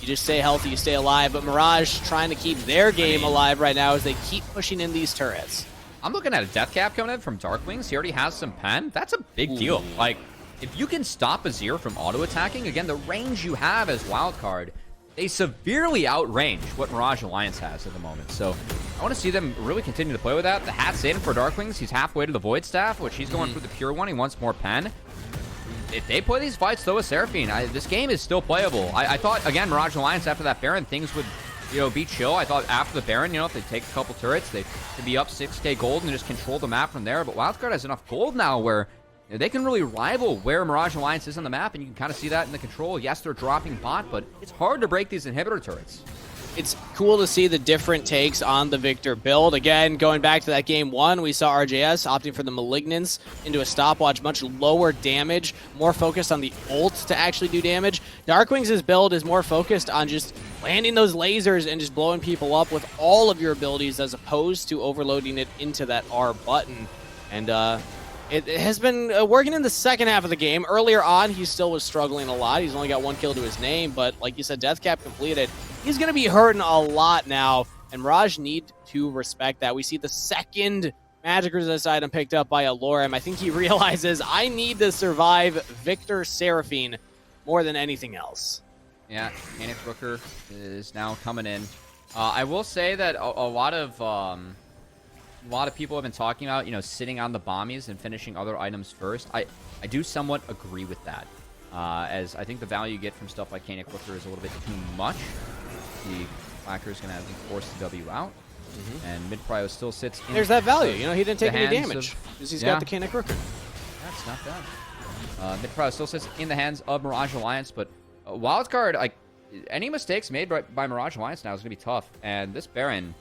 You just stay healthy, you stay alive. But Mirage trying to keep their game alive right now as they keep pushing in these turrets. I'm looking at a death cap coming in from Darkwings. He already has some pen. That's a big deal. Like, if you can stop Azir from auto-attacking, again, the range you have as Wildcard, they severely outrange what Mirage Alliance has at the moment. So I want to see them really continue to play with that. The hat's in for Darkwings. He's halfway to the Void Staff, which he's going for the pure one. He wants more pen. If they play these fights, though, with Seraphine, this game is still playable. I thought, again, Mirage Alliance, after that Baron, things would, be chill. I thought after the Baron, if they take a couple turrets, they could be up 6k gold and just control the map from there. But Wildcard has enough gold now where they can really rival where Mirage Alliance is on the map, and you can kind of see that in the control. Yes, they're dropping bot, but it's hard to break these inhibitor turrets. It's cool to see the different takes on the Victor build. Again, going back to that game 1, we saw RJS opting for the Malignance into a stopwatch, much lower damage, more focused on the ult to actually do damage. Darkwings' build is more focused on just landing those lasers and just blowing people up with all of your abilities as opposed to overloading it into that R button. And it has been working in the second half of the game. Earlier on, he still was struggling a lot. He's only got 1 kill to his name, but like you said, death cap completed. He's going to be hurting a lot now, and Mirage need to respect that. We see the second Magic Resist item picked up by Alorem. I think he realizes, I need to survive Victor Seraphine more than anything else. Yeah, Panic Rooker is now coming in. I will say that a lot of people have been talking about, sitting on the bombies and finishing other items first. I do somewhat agree with that, as I think the value you get from stuff like Panic Rooker is a little bit too much. The Clacker is going to have to force the W out, and mid-prio still sits in. There's that value. He didn't take any damage because he's got the Panic Rooker. That's not bad. Mid-prio still sits in the hands of Mirage Alliance, but Wildcard, any mistakes made by Mirage Alliance now is going to be tough. And this Baron,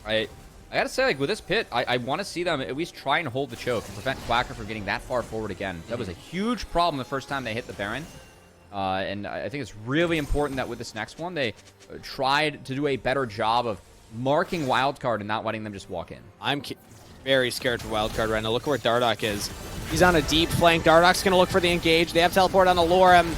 I gotta say, with this pit, I want to see them at least try and hold the choke and prevent Quacker from getting that far forward again. That was a huge problem the first time they hit the Baron. And I think it's really important that with this next one, they tried to do a better job of marking Wildcard and not letting them just walk in. I'm very scared for Wildcard right now. Look where Dardoch is. He's on a deep flank. Dardoch's going to look for the engage. They have teleport on Alorem.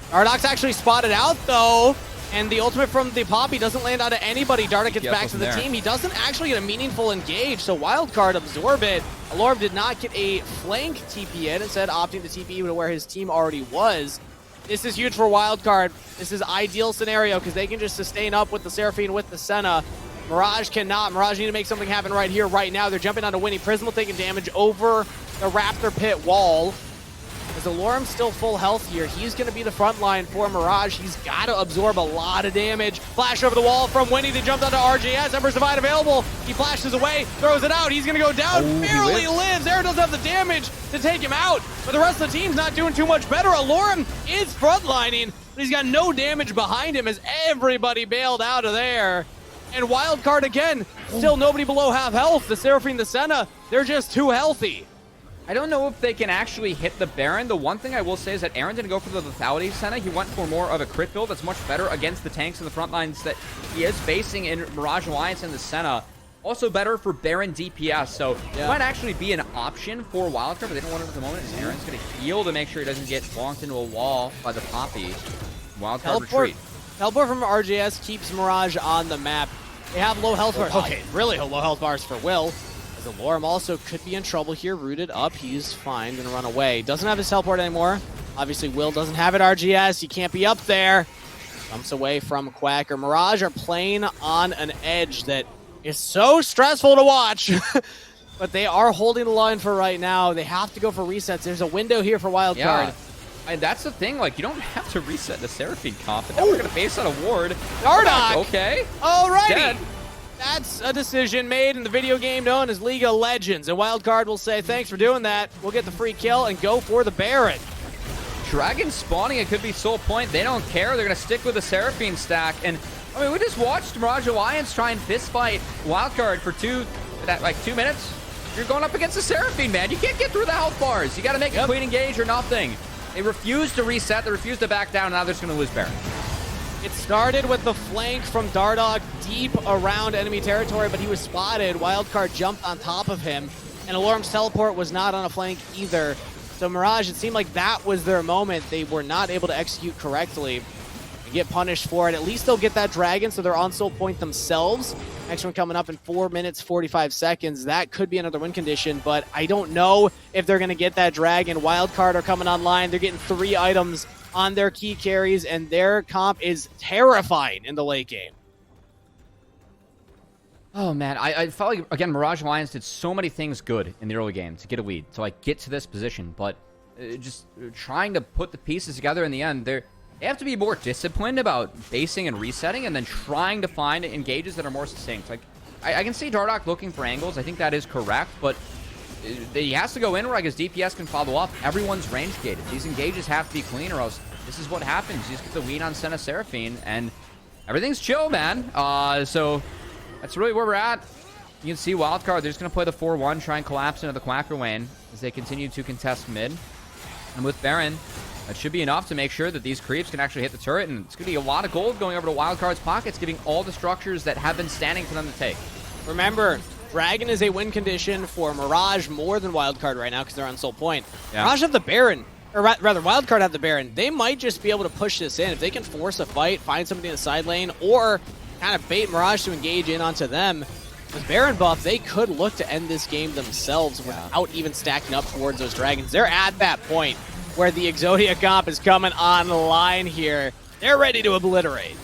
Dardoch's actually spotted out, though. And the ultimate from the Poppy doesn't land onto anybody. Dardoch gets back to the team. He doesn't actually get a meaningful engage, so Wildcard absorb it. Alorem did not get a flank TP in, instead opting to TP to where his team already was. This is huge for Wildcard. This is ideal scenario because they can just sustain up with the Seraphine, with the Senna. Mirage cannot. Mirage need to make something happen right here, right now. They're jumping onto Winnie. Prismal taking damage over the Raptor Pit wall. As Alorem's still full health here, he's going to be the front line for Mirage. He's got to absorb a lot of damage. Flash over the wall from Winnie. They jumped onto RJS. Ember's Divide available. He flashes away, throws it out. He's going to go down. Barely lives. Aaron doesn't have the damage to take him out, but the rest of the team's not doing too much better. Alorem is frontlining, but he's got no damage behind him as everybody bailed out of there. And Wildcard again, still nobody below half health. The Seraphine, the Senna, they're just too healthy. I don't know if they can actually hit the Baron. The one thing I will say is that Aaron didn't go for the lethality Senna. He went for more of a crit build that's much better against the tanks in the front lines that he is facing in Mirage Alliance and the Senna. Also better for Baron DPS, so it might actually be an option for Wildcard, but they don't want it at the moment. And Aaron's going to heal to make sure he doesn't get bonked into a wall by the Poppy. Wildcard retreat. Teleport from RJS keeps Mirage on the map. They have low health bars. Okay, really low health bars for Will. As Alorem also could be in trouble here, rooted up. He's fine, gonna run away. Doesn't have his teleport anymore. Obviously, Will doesn't have it. RGS, you can't be up there. Jumps away from Quacker. Mirage are playing on an edge that is so stressful to watch. But they are holding the line for right now. They have to go for resets. There's a window here for Wildcard. Yeah. And that's the thing, you don't have to reset the Seraphine comp. And now we're gonna base on a ward. Dardoch! Okay. Alrighty. Dead. That's a decision made in the video game known as League of Legends. And Wildcard will say, thanks for doing that. We'll get the free kill and go for the Baron. Dragon spawning, it could be Soul Point. They don't care. They're going to stick with the Seraphine stack. And, we just watched Mirage Alliance try and fistfight Wildcard for 2 minutes. You're going up against the Seraphine, man. You can't get through the health bars. You got to make a clean engage or nothing. They refuse to reset. They refuse to back down. Now they're just going to lose Baron. It started with the flank from Dardoch deep around enemy territory, but he was spotted. Wildcard jumped on top of him, and Alorem's teleport was not on a flank either. So Mirage, it seemed like that was their moment. They were not able to execute correctly. get punished for it. At least they'll get that dragon, so they're on soul point themselves. Next one coming up in 4 minutes, 45 seconds. That could be another win condition, but I don't know if they're going to get that dragon. Wildcard are coming online. They're getting 3 items on their key carries, and their comp is terrifying in the late game. Oh, man. I felt like, again, Mirage Alliance did so many things good in the early game to get a lead, to, like, get to this position. But just trying to put the pieces together in the end, they have to be more disciplined about basing and resetting and then trying to find engages that are more succinct. Like, I can see Dardoch looking for angles. I think that is correct, but he has to go in where, like, his DPS can follow up. Everyone's range gated. These engages have to be clean, or else this is what happens. You just get the lead on Senna Seraphine, and everything's chill, man. So that's really where we're at. You can see Wildcard, they're just going to play the 4-1, try and collapse into the Quacker lane as they continue to contest mid. And with Baron, that should be enough to make sure that these creeps can actually hit the turret, and it's going to be a lot of gold going over to Wildcard's pockets, giving all the structures that have been standing for them to take. Remember, Dragon is a win condition for Mirage more than Wildcard right now because they're on soul point. Yeah. Mirage have the Baron, or rather Wildcard have the Baron. They might just be able to push this in. If they can force a fight, find somebody in the side lane, or kind of bait Mirage to engage in onto them, with Baron buff, they could look to end this game themselves without even stacking up towards those Dragons. They're at that point where the Exodia comp is coming online here. They're ready to obliterate.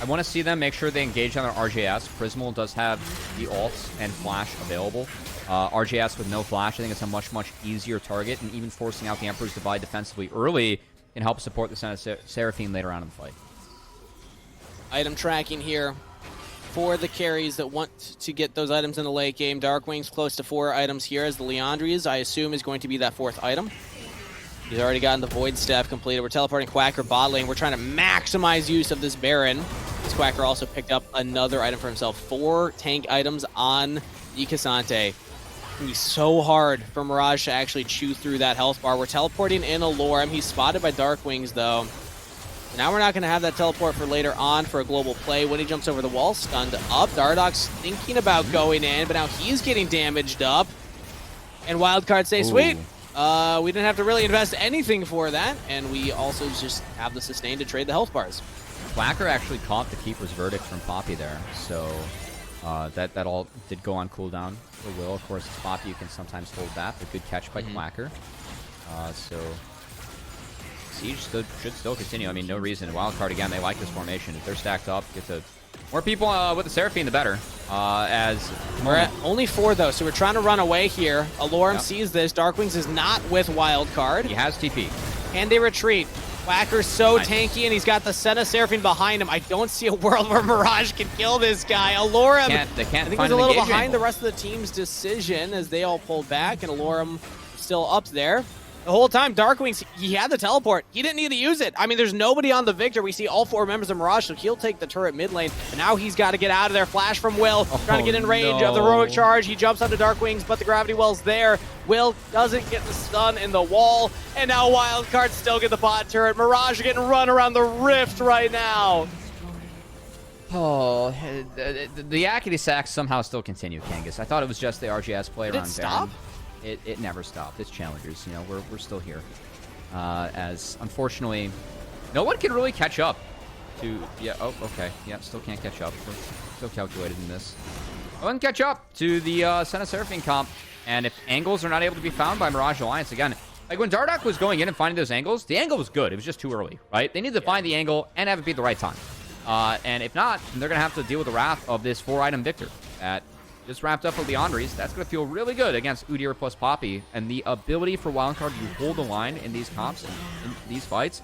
I want to see them make sure they engage on their RJS. Prismal does have the ults and flash available. RJS with no flash, I think it's a much, much easier target, and even forcing out the Emperor's Divide defensively early can help support the Senna Seraphine later on in the fight. Item tracking here for the carries that want to get those items in the late game. Darkwing's close to 4 items here, as the Leandri's, I assume, is going to be that 4th item. He's already gotten the Void Staff completed. We're teleporting Quacker bot lane. We're trying to maximize use of this Baron. This Quacker also picked up another item for himself. 4 tank items on the Cassante. It's going to be so hard for Mirage to actually chew through that health bar. We're teleporting in Alorem. He's spotted by Darkwings, though. Now we're not going to have that teleport for later on for a global play. When he jumps over the wall, stunned up. Dardoch's thinking about going in, but now he's getting damaged up. And Wildcard say, sweet. We didn't have to really invest anything for that, and we also just have the sustain to trade the health bars. Quacker actually caught the Keeper's Verdict from Poppy there, so that all did go on cooldown for Will. Of course, it's Poppy, you can sometimes hold that, but good catch by Quacker. So Siege should still continue. I mean, no reason. Wildcard, again, they like this formation. If they're stacked up, get to more people with the Seraphine, the better. As we're at only 4, though, so we're trying to run away here. Alorem sees this. Darkwings is not with Wildcard. He has TP. And they retreat. Quacker's so tanky, and he's got the Senna Seraphine behind him. I don't see a world where Mirage can kill this guy. Alorem, they can't I think, find was a little engagement. behind the rest of the team's decision as they all pulled back, and Alorem still up there. The whole time, Darkwings, he had the teleport. He didn't need to use it. I mean, there's nobody on the Victor. We see all 4 members of Mirage, so he'll take the turret mid lane. And now he's got to get out of there. Flash from Will, trying to get in range of the heroic charge. He jumps onto Darkwings, but the gravity well's there. Will doesn't get the stun in the wall. And now Wildcard still get the bot turret. Mirage getting run around the rift right now. Oh, the Yakety sacks somehow still continue, Kangas. I thought it was just the RGS play Did around it stop? Baron. It never stopped. It's Challengers, you know, we're still here. As unfortunately, no one can really catch up to, still can't catch up. We're still calculated in this. No one can catch up to the Senna Seraphine comp, and if angles are not able to be found by Mirage Alliance, again, like when Dardoch was going in and finding those angles, the angle was good. It was just too early, right? They needed to find the angle and have it be the right time. And if not, then they're going to have to deal with the wrath of this 4-item Victor that just wrapped up with Leandri's. That's going to feel really good against Udyr plus Poppy. And the ability for Wildcard to hold the line in these comps and in these fights,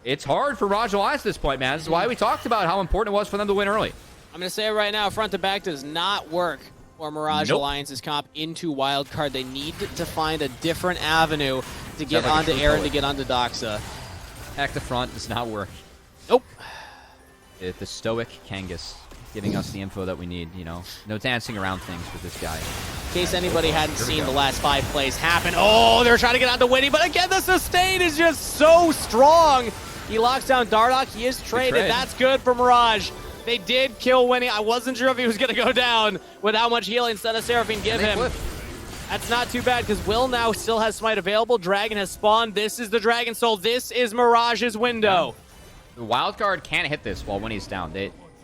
it's hard for Mirage Alliance at this point, man. This is why we talked about how important it was for them to win early. I'm going to say it right now, front to back does not work for Mirage Alliance's comp into Wildcard. They need to find a different avenue to get onto Aaron, to get onto Doxa. Heck, the front does not work. Nope. The stoic Kangas giving us the info that we need, you know. No dancing around things with this guy. In case anybody hadn't seen the last 5 plays happen. Oh, they're trying to get onto Winnie, but again, the sustain is just so strong. He locks down Dardoch. He is traded. That's good for Mirage. They did kill Winnie. I wasn't sure if he was going to go down with how much healing Senna Seraphine give him. That's not too bad because Will now still has Smite available. Dragon has spawned. This is the Dragon Soul. This is Mirage's window. Wildcard can't hit this while when he's down.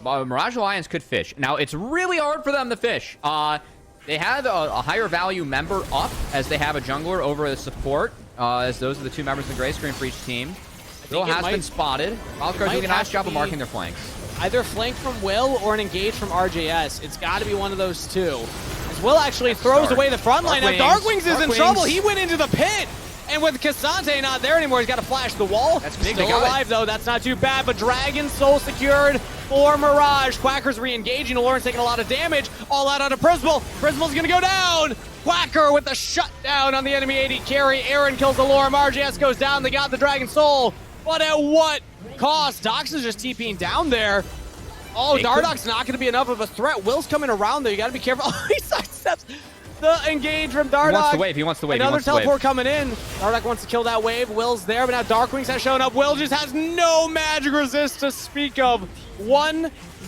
Mirage Alliance could fish. Now, it's really hard for them to fish. They had a higher value member up, as they have a jungler over a support, as those are the two members in the gray screen for each team. Will has been spotted. Wildcard doing a nice job of marking their flanks. Either flank from Will or an engage from RJS. It's got to be one of those two. As Will actually throws away the front line. Now Darkwings is in trouble. He went into the pit. And with Cassante not there anymore, he's got to flash the wall. That's big. Still alive, though. That's not too bad. But Dragon Soul secured for Mirage. Quacker's re-engaging. Lauren's taking a lot of damage. All out onto Prismal. Prismal's going to go down. Quacker with the shutdown on the enemy AD carry. Aaron kills the Lauren. RJS goes down. They got the Dragon Soul. But at what cost? Dox is just TPing down there. Oh, Dardock's not going to be enough of a threat. Will's coming around there. You got to be careful. Oh, he sidesteps the engage from Dardock. He wants the wave. He wants the wave. Another teleport coming in. Dardock wants to kill that wave. Will's there, but now Darkwings has shown up. Will just has no magic resist to speak of.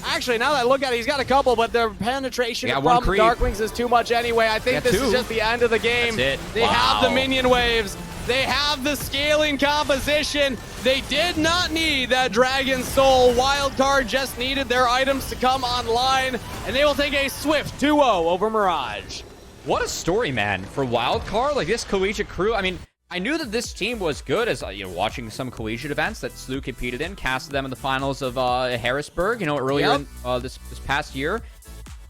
Actually, now that I look at it, he's got a couple, but their penetration from Darkwings is too much anyway. I think this is just the end of the game. That's it. They have the minion waves. They have the scaling composition. They did not need that Dragon Soul. Wildcard just needed their items to come online, and they will take a swift 2-0 over Mirage. What a story, man, for Wildcard. Like, this collegiate crew. I mean, I knew that this team was good as, watching some collegiate events that Slew competed in, casted them in the finals of Harrisburg, earlier in, this past year.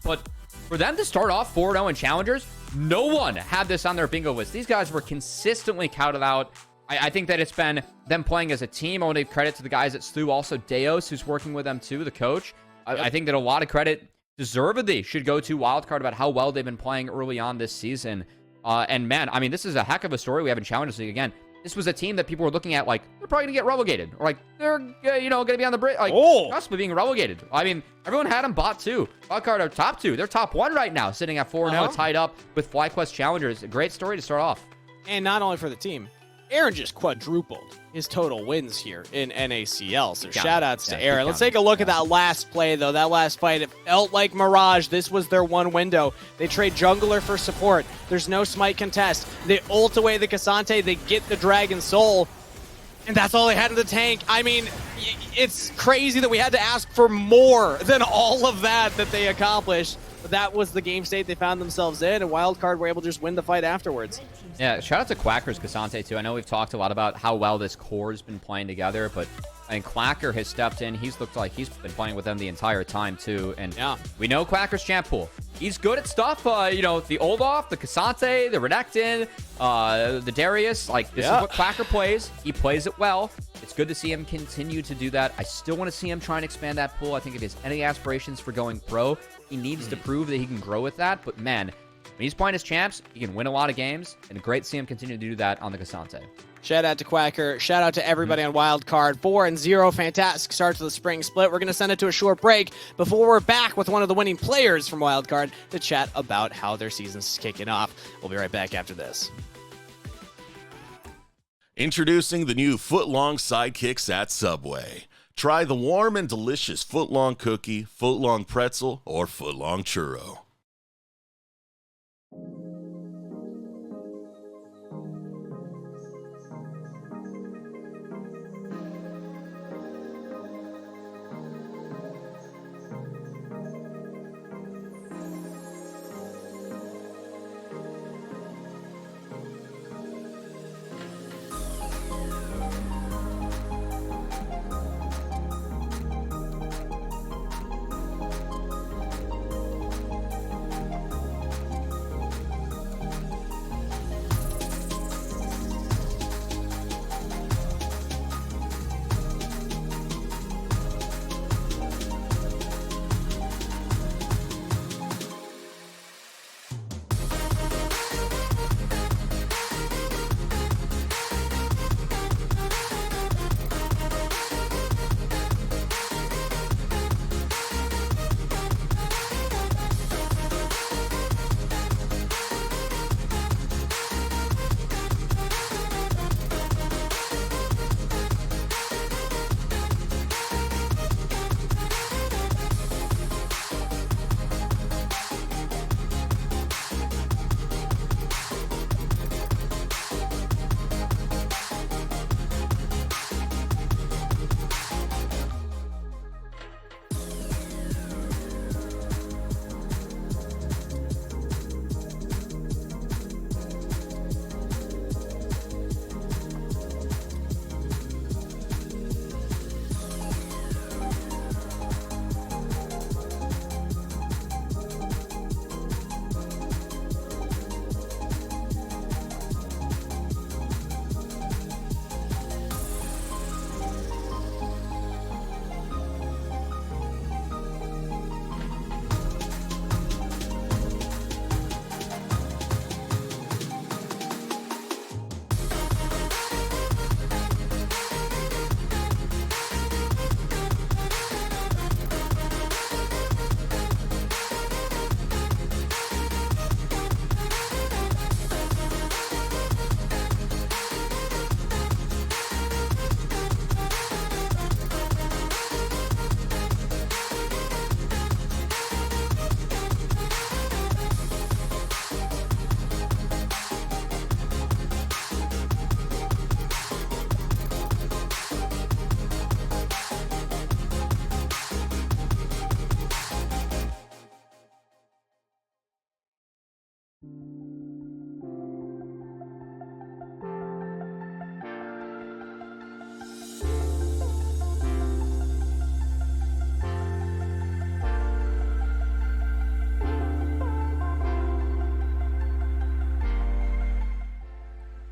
But for them to start off 4-0 in Challengers, no one had this on their bingo list. These guys were consistently counted out. I think that it's been them playing as a team. I want to give credit to the guys at Slew. Also, Deos, who's working with them too, the coach. I think that a lot of credit deservedly should go to Wildcard about how well they've been playing early on this season. And man, I mean, this is a heck of a story we have in Challengers League. Again, this was a team that people were looking at like, they're probably going to get relegated. Or like, they're, going to be on the break. Like, possibly being relegated. I mean, everyone had them bot two. Wildcard are top two. They're top one right now, sitting at 4-0, tied up with FlyQuest Challengers. A great story to start off. And not only for the team, Aaron just quadrupled his total wins here in NACL. So shout outs to Aaron. Let's take a look at that last play, though. That last fight, it felt like Mirage. This was their one window. They trade jungler for support. There's no smite contest. They ult away the Cassante. They get the Dragon Soul. And that's all they had in the tank. I mean, it's crazy that we had to ask for more than all of that they accomplished. But that was the game state they found themselves in, and Wildcard were able to just win the fight afterwards. Yeah, shout out to Quacker's Cassante, too. I know we've talked a lot about how well this core has been playing together, but I mean, Quacker has stepped in. He's looked like he's been playing with them the entire time, too. And we know Quacker's champ pool. He's good at stuff, the Olaf, the Cassante, the Renekton, the Darius. Like, this is what Quacker plays. He plays it well. It's good to see him continue to do that. I still want to see him try and expand that pool. I think if he has any aspirations for going pro, he needs to prove that he can grow with that. But, man, when he's playing his champs, he can win a lot of games, and great to see him continue to do that on the Cassante. Shout out to Quacker. Shout out to everybody on Wildcard. 4-0. Fantastic start to the spring split. We're going to send it to a short break before we're back with one of the winning players from Wildcard to chat about how their season's kicking off. We'll be right back after this. Introducing the new Footlong Sidekicks at Subway. Try the warm and delicious Footlong Cookie, Footlong Pretzel, or Footlong Churro.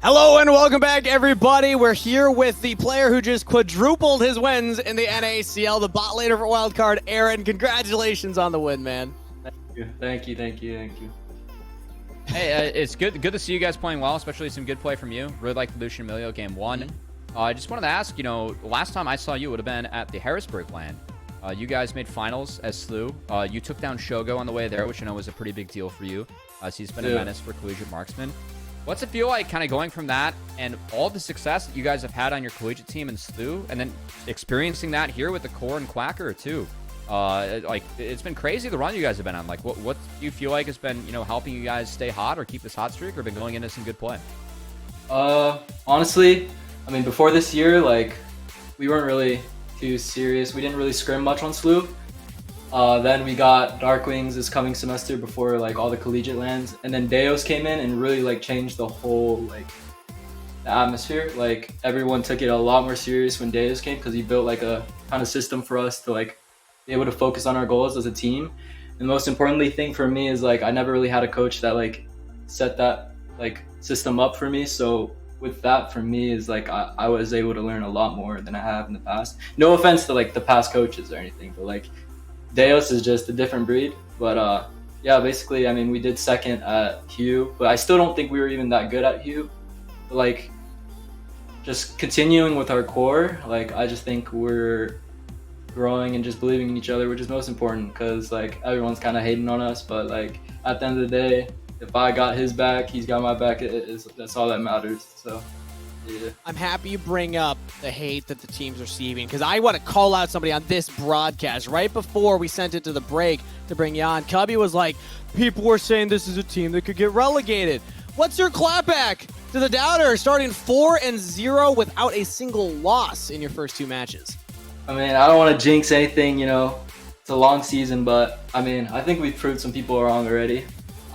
Hello and welcome back, everybody. We're here with the player who just quadrupled his wins in the NACL, the bot laner for Wildcard, Aaron. Congratulations on the win, man. Thank you. Hey, it's good to see you guys playing well, especially some good play from you. Really like Lucian Emilio game 1. I just wanted to ask, last time I saw you would have been at the Harrisburg LAN. You guys made finals as SLU. You took down Shogo on the way there, which I know was a pretty big deal for you. So he's been a menace for collegiate marksman. What's it feel like kind of going from that and all the success that you guys have had on your collegiate team in SLU and then experiencing that here with the Core and Quacker too? It's been crazy the run you guys have been on. Like, what do you feel like has been, helping you guys stay hot or keep this hot streak or been going into some good play? Honestly, I mean, before this year, like, we weren't really too serious. We didn't really scrim much on SLU. Then we got Darkwings this coming semester before like all the collegiate lands, and then Deos came in and really like changed the whole like the atmosphere. Like everyone took it a lot more serious when Deos came because he built like a kind of system for us to like be able to focus on our goals as a team. And the most importantly thing for me is like I never really had a coach that like set that like system up for me. So with that for me is like I was able to learn a lot more than I have in the past. No offense to like the past coaches or anything, but like Deos is just a different breed. But yeah, basically, I mean, we did second at Hugh, but I still don't think we were even that good at Hugh. But like, just continuing with our core, like, I just think we're growing and just believing in each other, which is most important because like everyone's kind of hating on us. But like, at the end of the day, if I got his back, he's got my back. That's all that matters. So. Yeah. I'm happy you bring up the hate that the team's receiving because I want to call out somebody on this broadcast. Right before we sent it to the break to bring you on, Cubby was like, people were saying this is a team that could get relegated. What's your clapback to the Doubters starting 4-0 without a single loss in your first 2 matches? I mean, I don't want to jinx anything, it's a long season, but I mean, I think we've proved some people wrong already.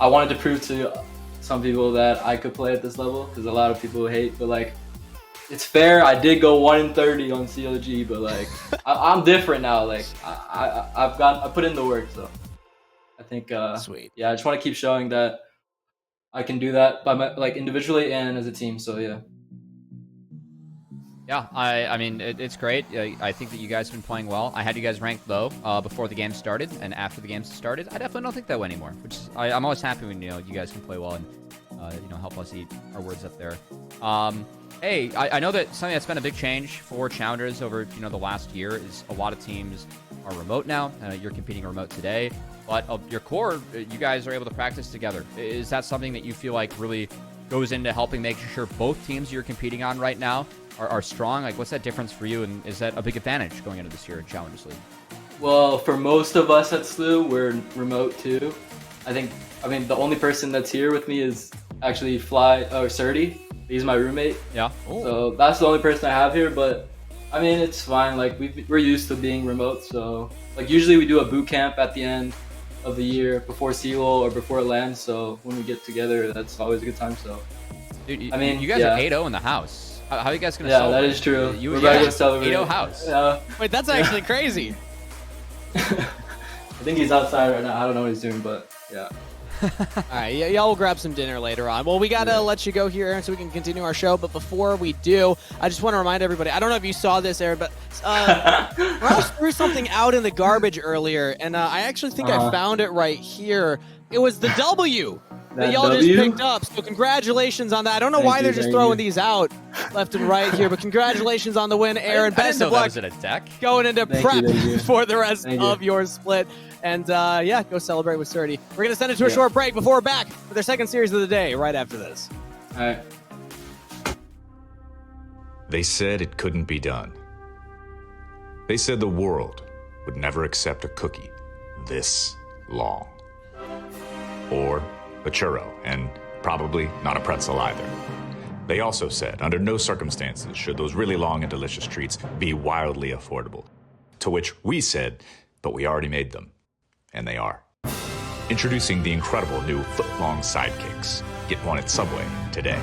I wanted to prove to some people that I could play at this level because a lot of people hate, but like it's fair. I did go 1-30 on COG, but like I'm different now. Like I put in the work, so I think sweet. Yeah, I just want to keep showing that I can do that by like individually and as a team. So yeah. Yeah, I mean, it's great. I think that you guys have been playing well. I had you guys ranked low before the game started, and after the game started, I definitely don't think that way anymore. Which is, I'm always happy when you guys can play well and help us eat our words up there. Hey, I know that something that's been a big change for Challengers over the last year is a lot of teams are remote now. You're competing remote today, but your core, you guys are able to practice together. Is that something that you feel like really goes into helping make sure both teams you're competing on right now are strong? Like, what's that difference for you, and is that a big advantage going into this year in Challengers League? Well, for most of us at SLU, we're remote too. I mean, the only person that's here with me is actually Surdy. He's my roommate. Yeah. Ooh. So that's the only person I have here, but I mean, it's fine. Like, we're used to being remote, so like usually we do a boot camp at the end of the year before CELO or before LAN. So when we get together, that's always a good time. So, dude, I mean, you guys are 8-0 in the house. How are you guys gonna Yeah, celebrate? that is true. We're about to celebrate. 8-0 house. Yeah. Wait, that's actually crazy. I think he's outside right now. I don't know what he's doing, but yeah. All right, y'all will grab some dinner later on. Well, we got to let you go here, Aaron, so we can continue our show. But before we do, I just want to remind everybody, I don't know if you saw this, Aaron, but Mirage threw something out in the garbage earlier, and I actually think I found it right here. It was the W that y'all just picked up, so congratulations on that. I don't know why they're just throwing these out left and right here, but congratulations on the win, Aaron. Best of luck. Was it a deck? Going into prep for the rest of your split. And yeah, go celebrate with Surdy. We're going to send it to a short break before we're back for their second series of the day right after this. All right. They said it couldn't be done. They said the world would never accept a cookie this long. Or a churro, and probably not a pretzel either. They also said, under no circumstances should those really long and delicious treats be wildly affordable. To which we said, but we already made them. And they are. Introducing the incredible new foot-long sidekicks. Get one at Subway today.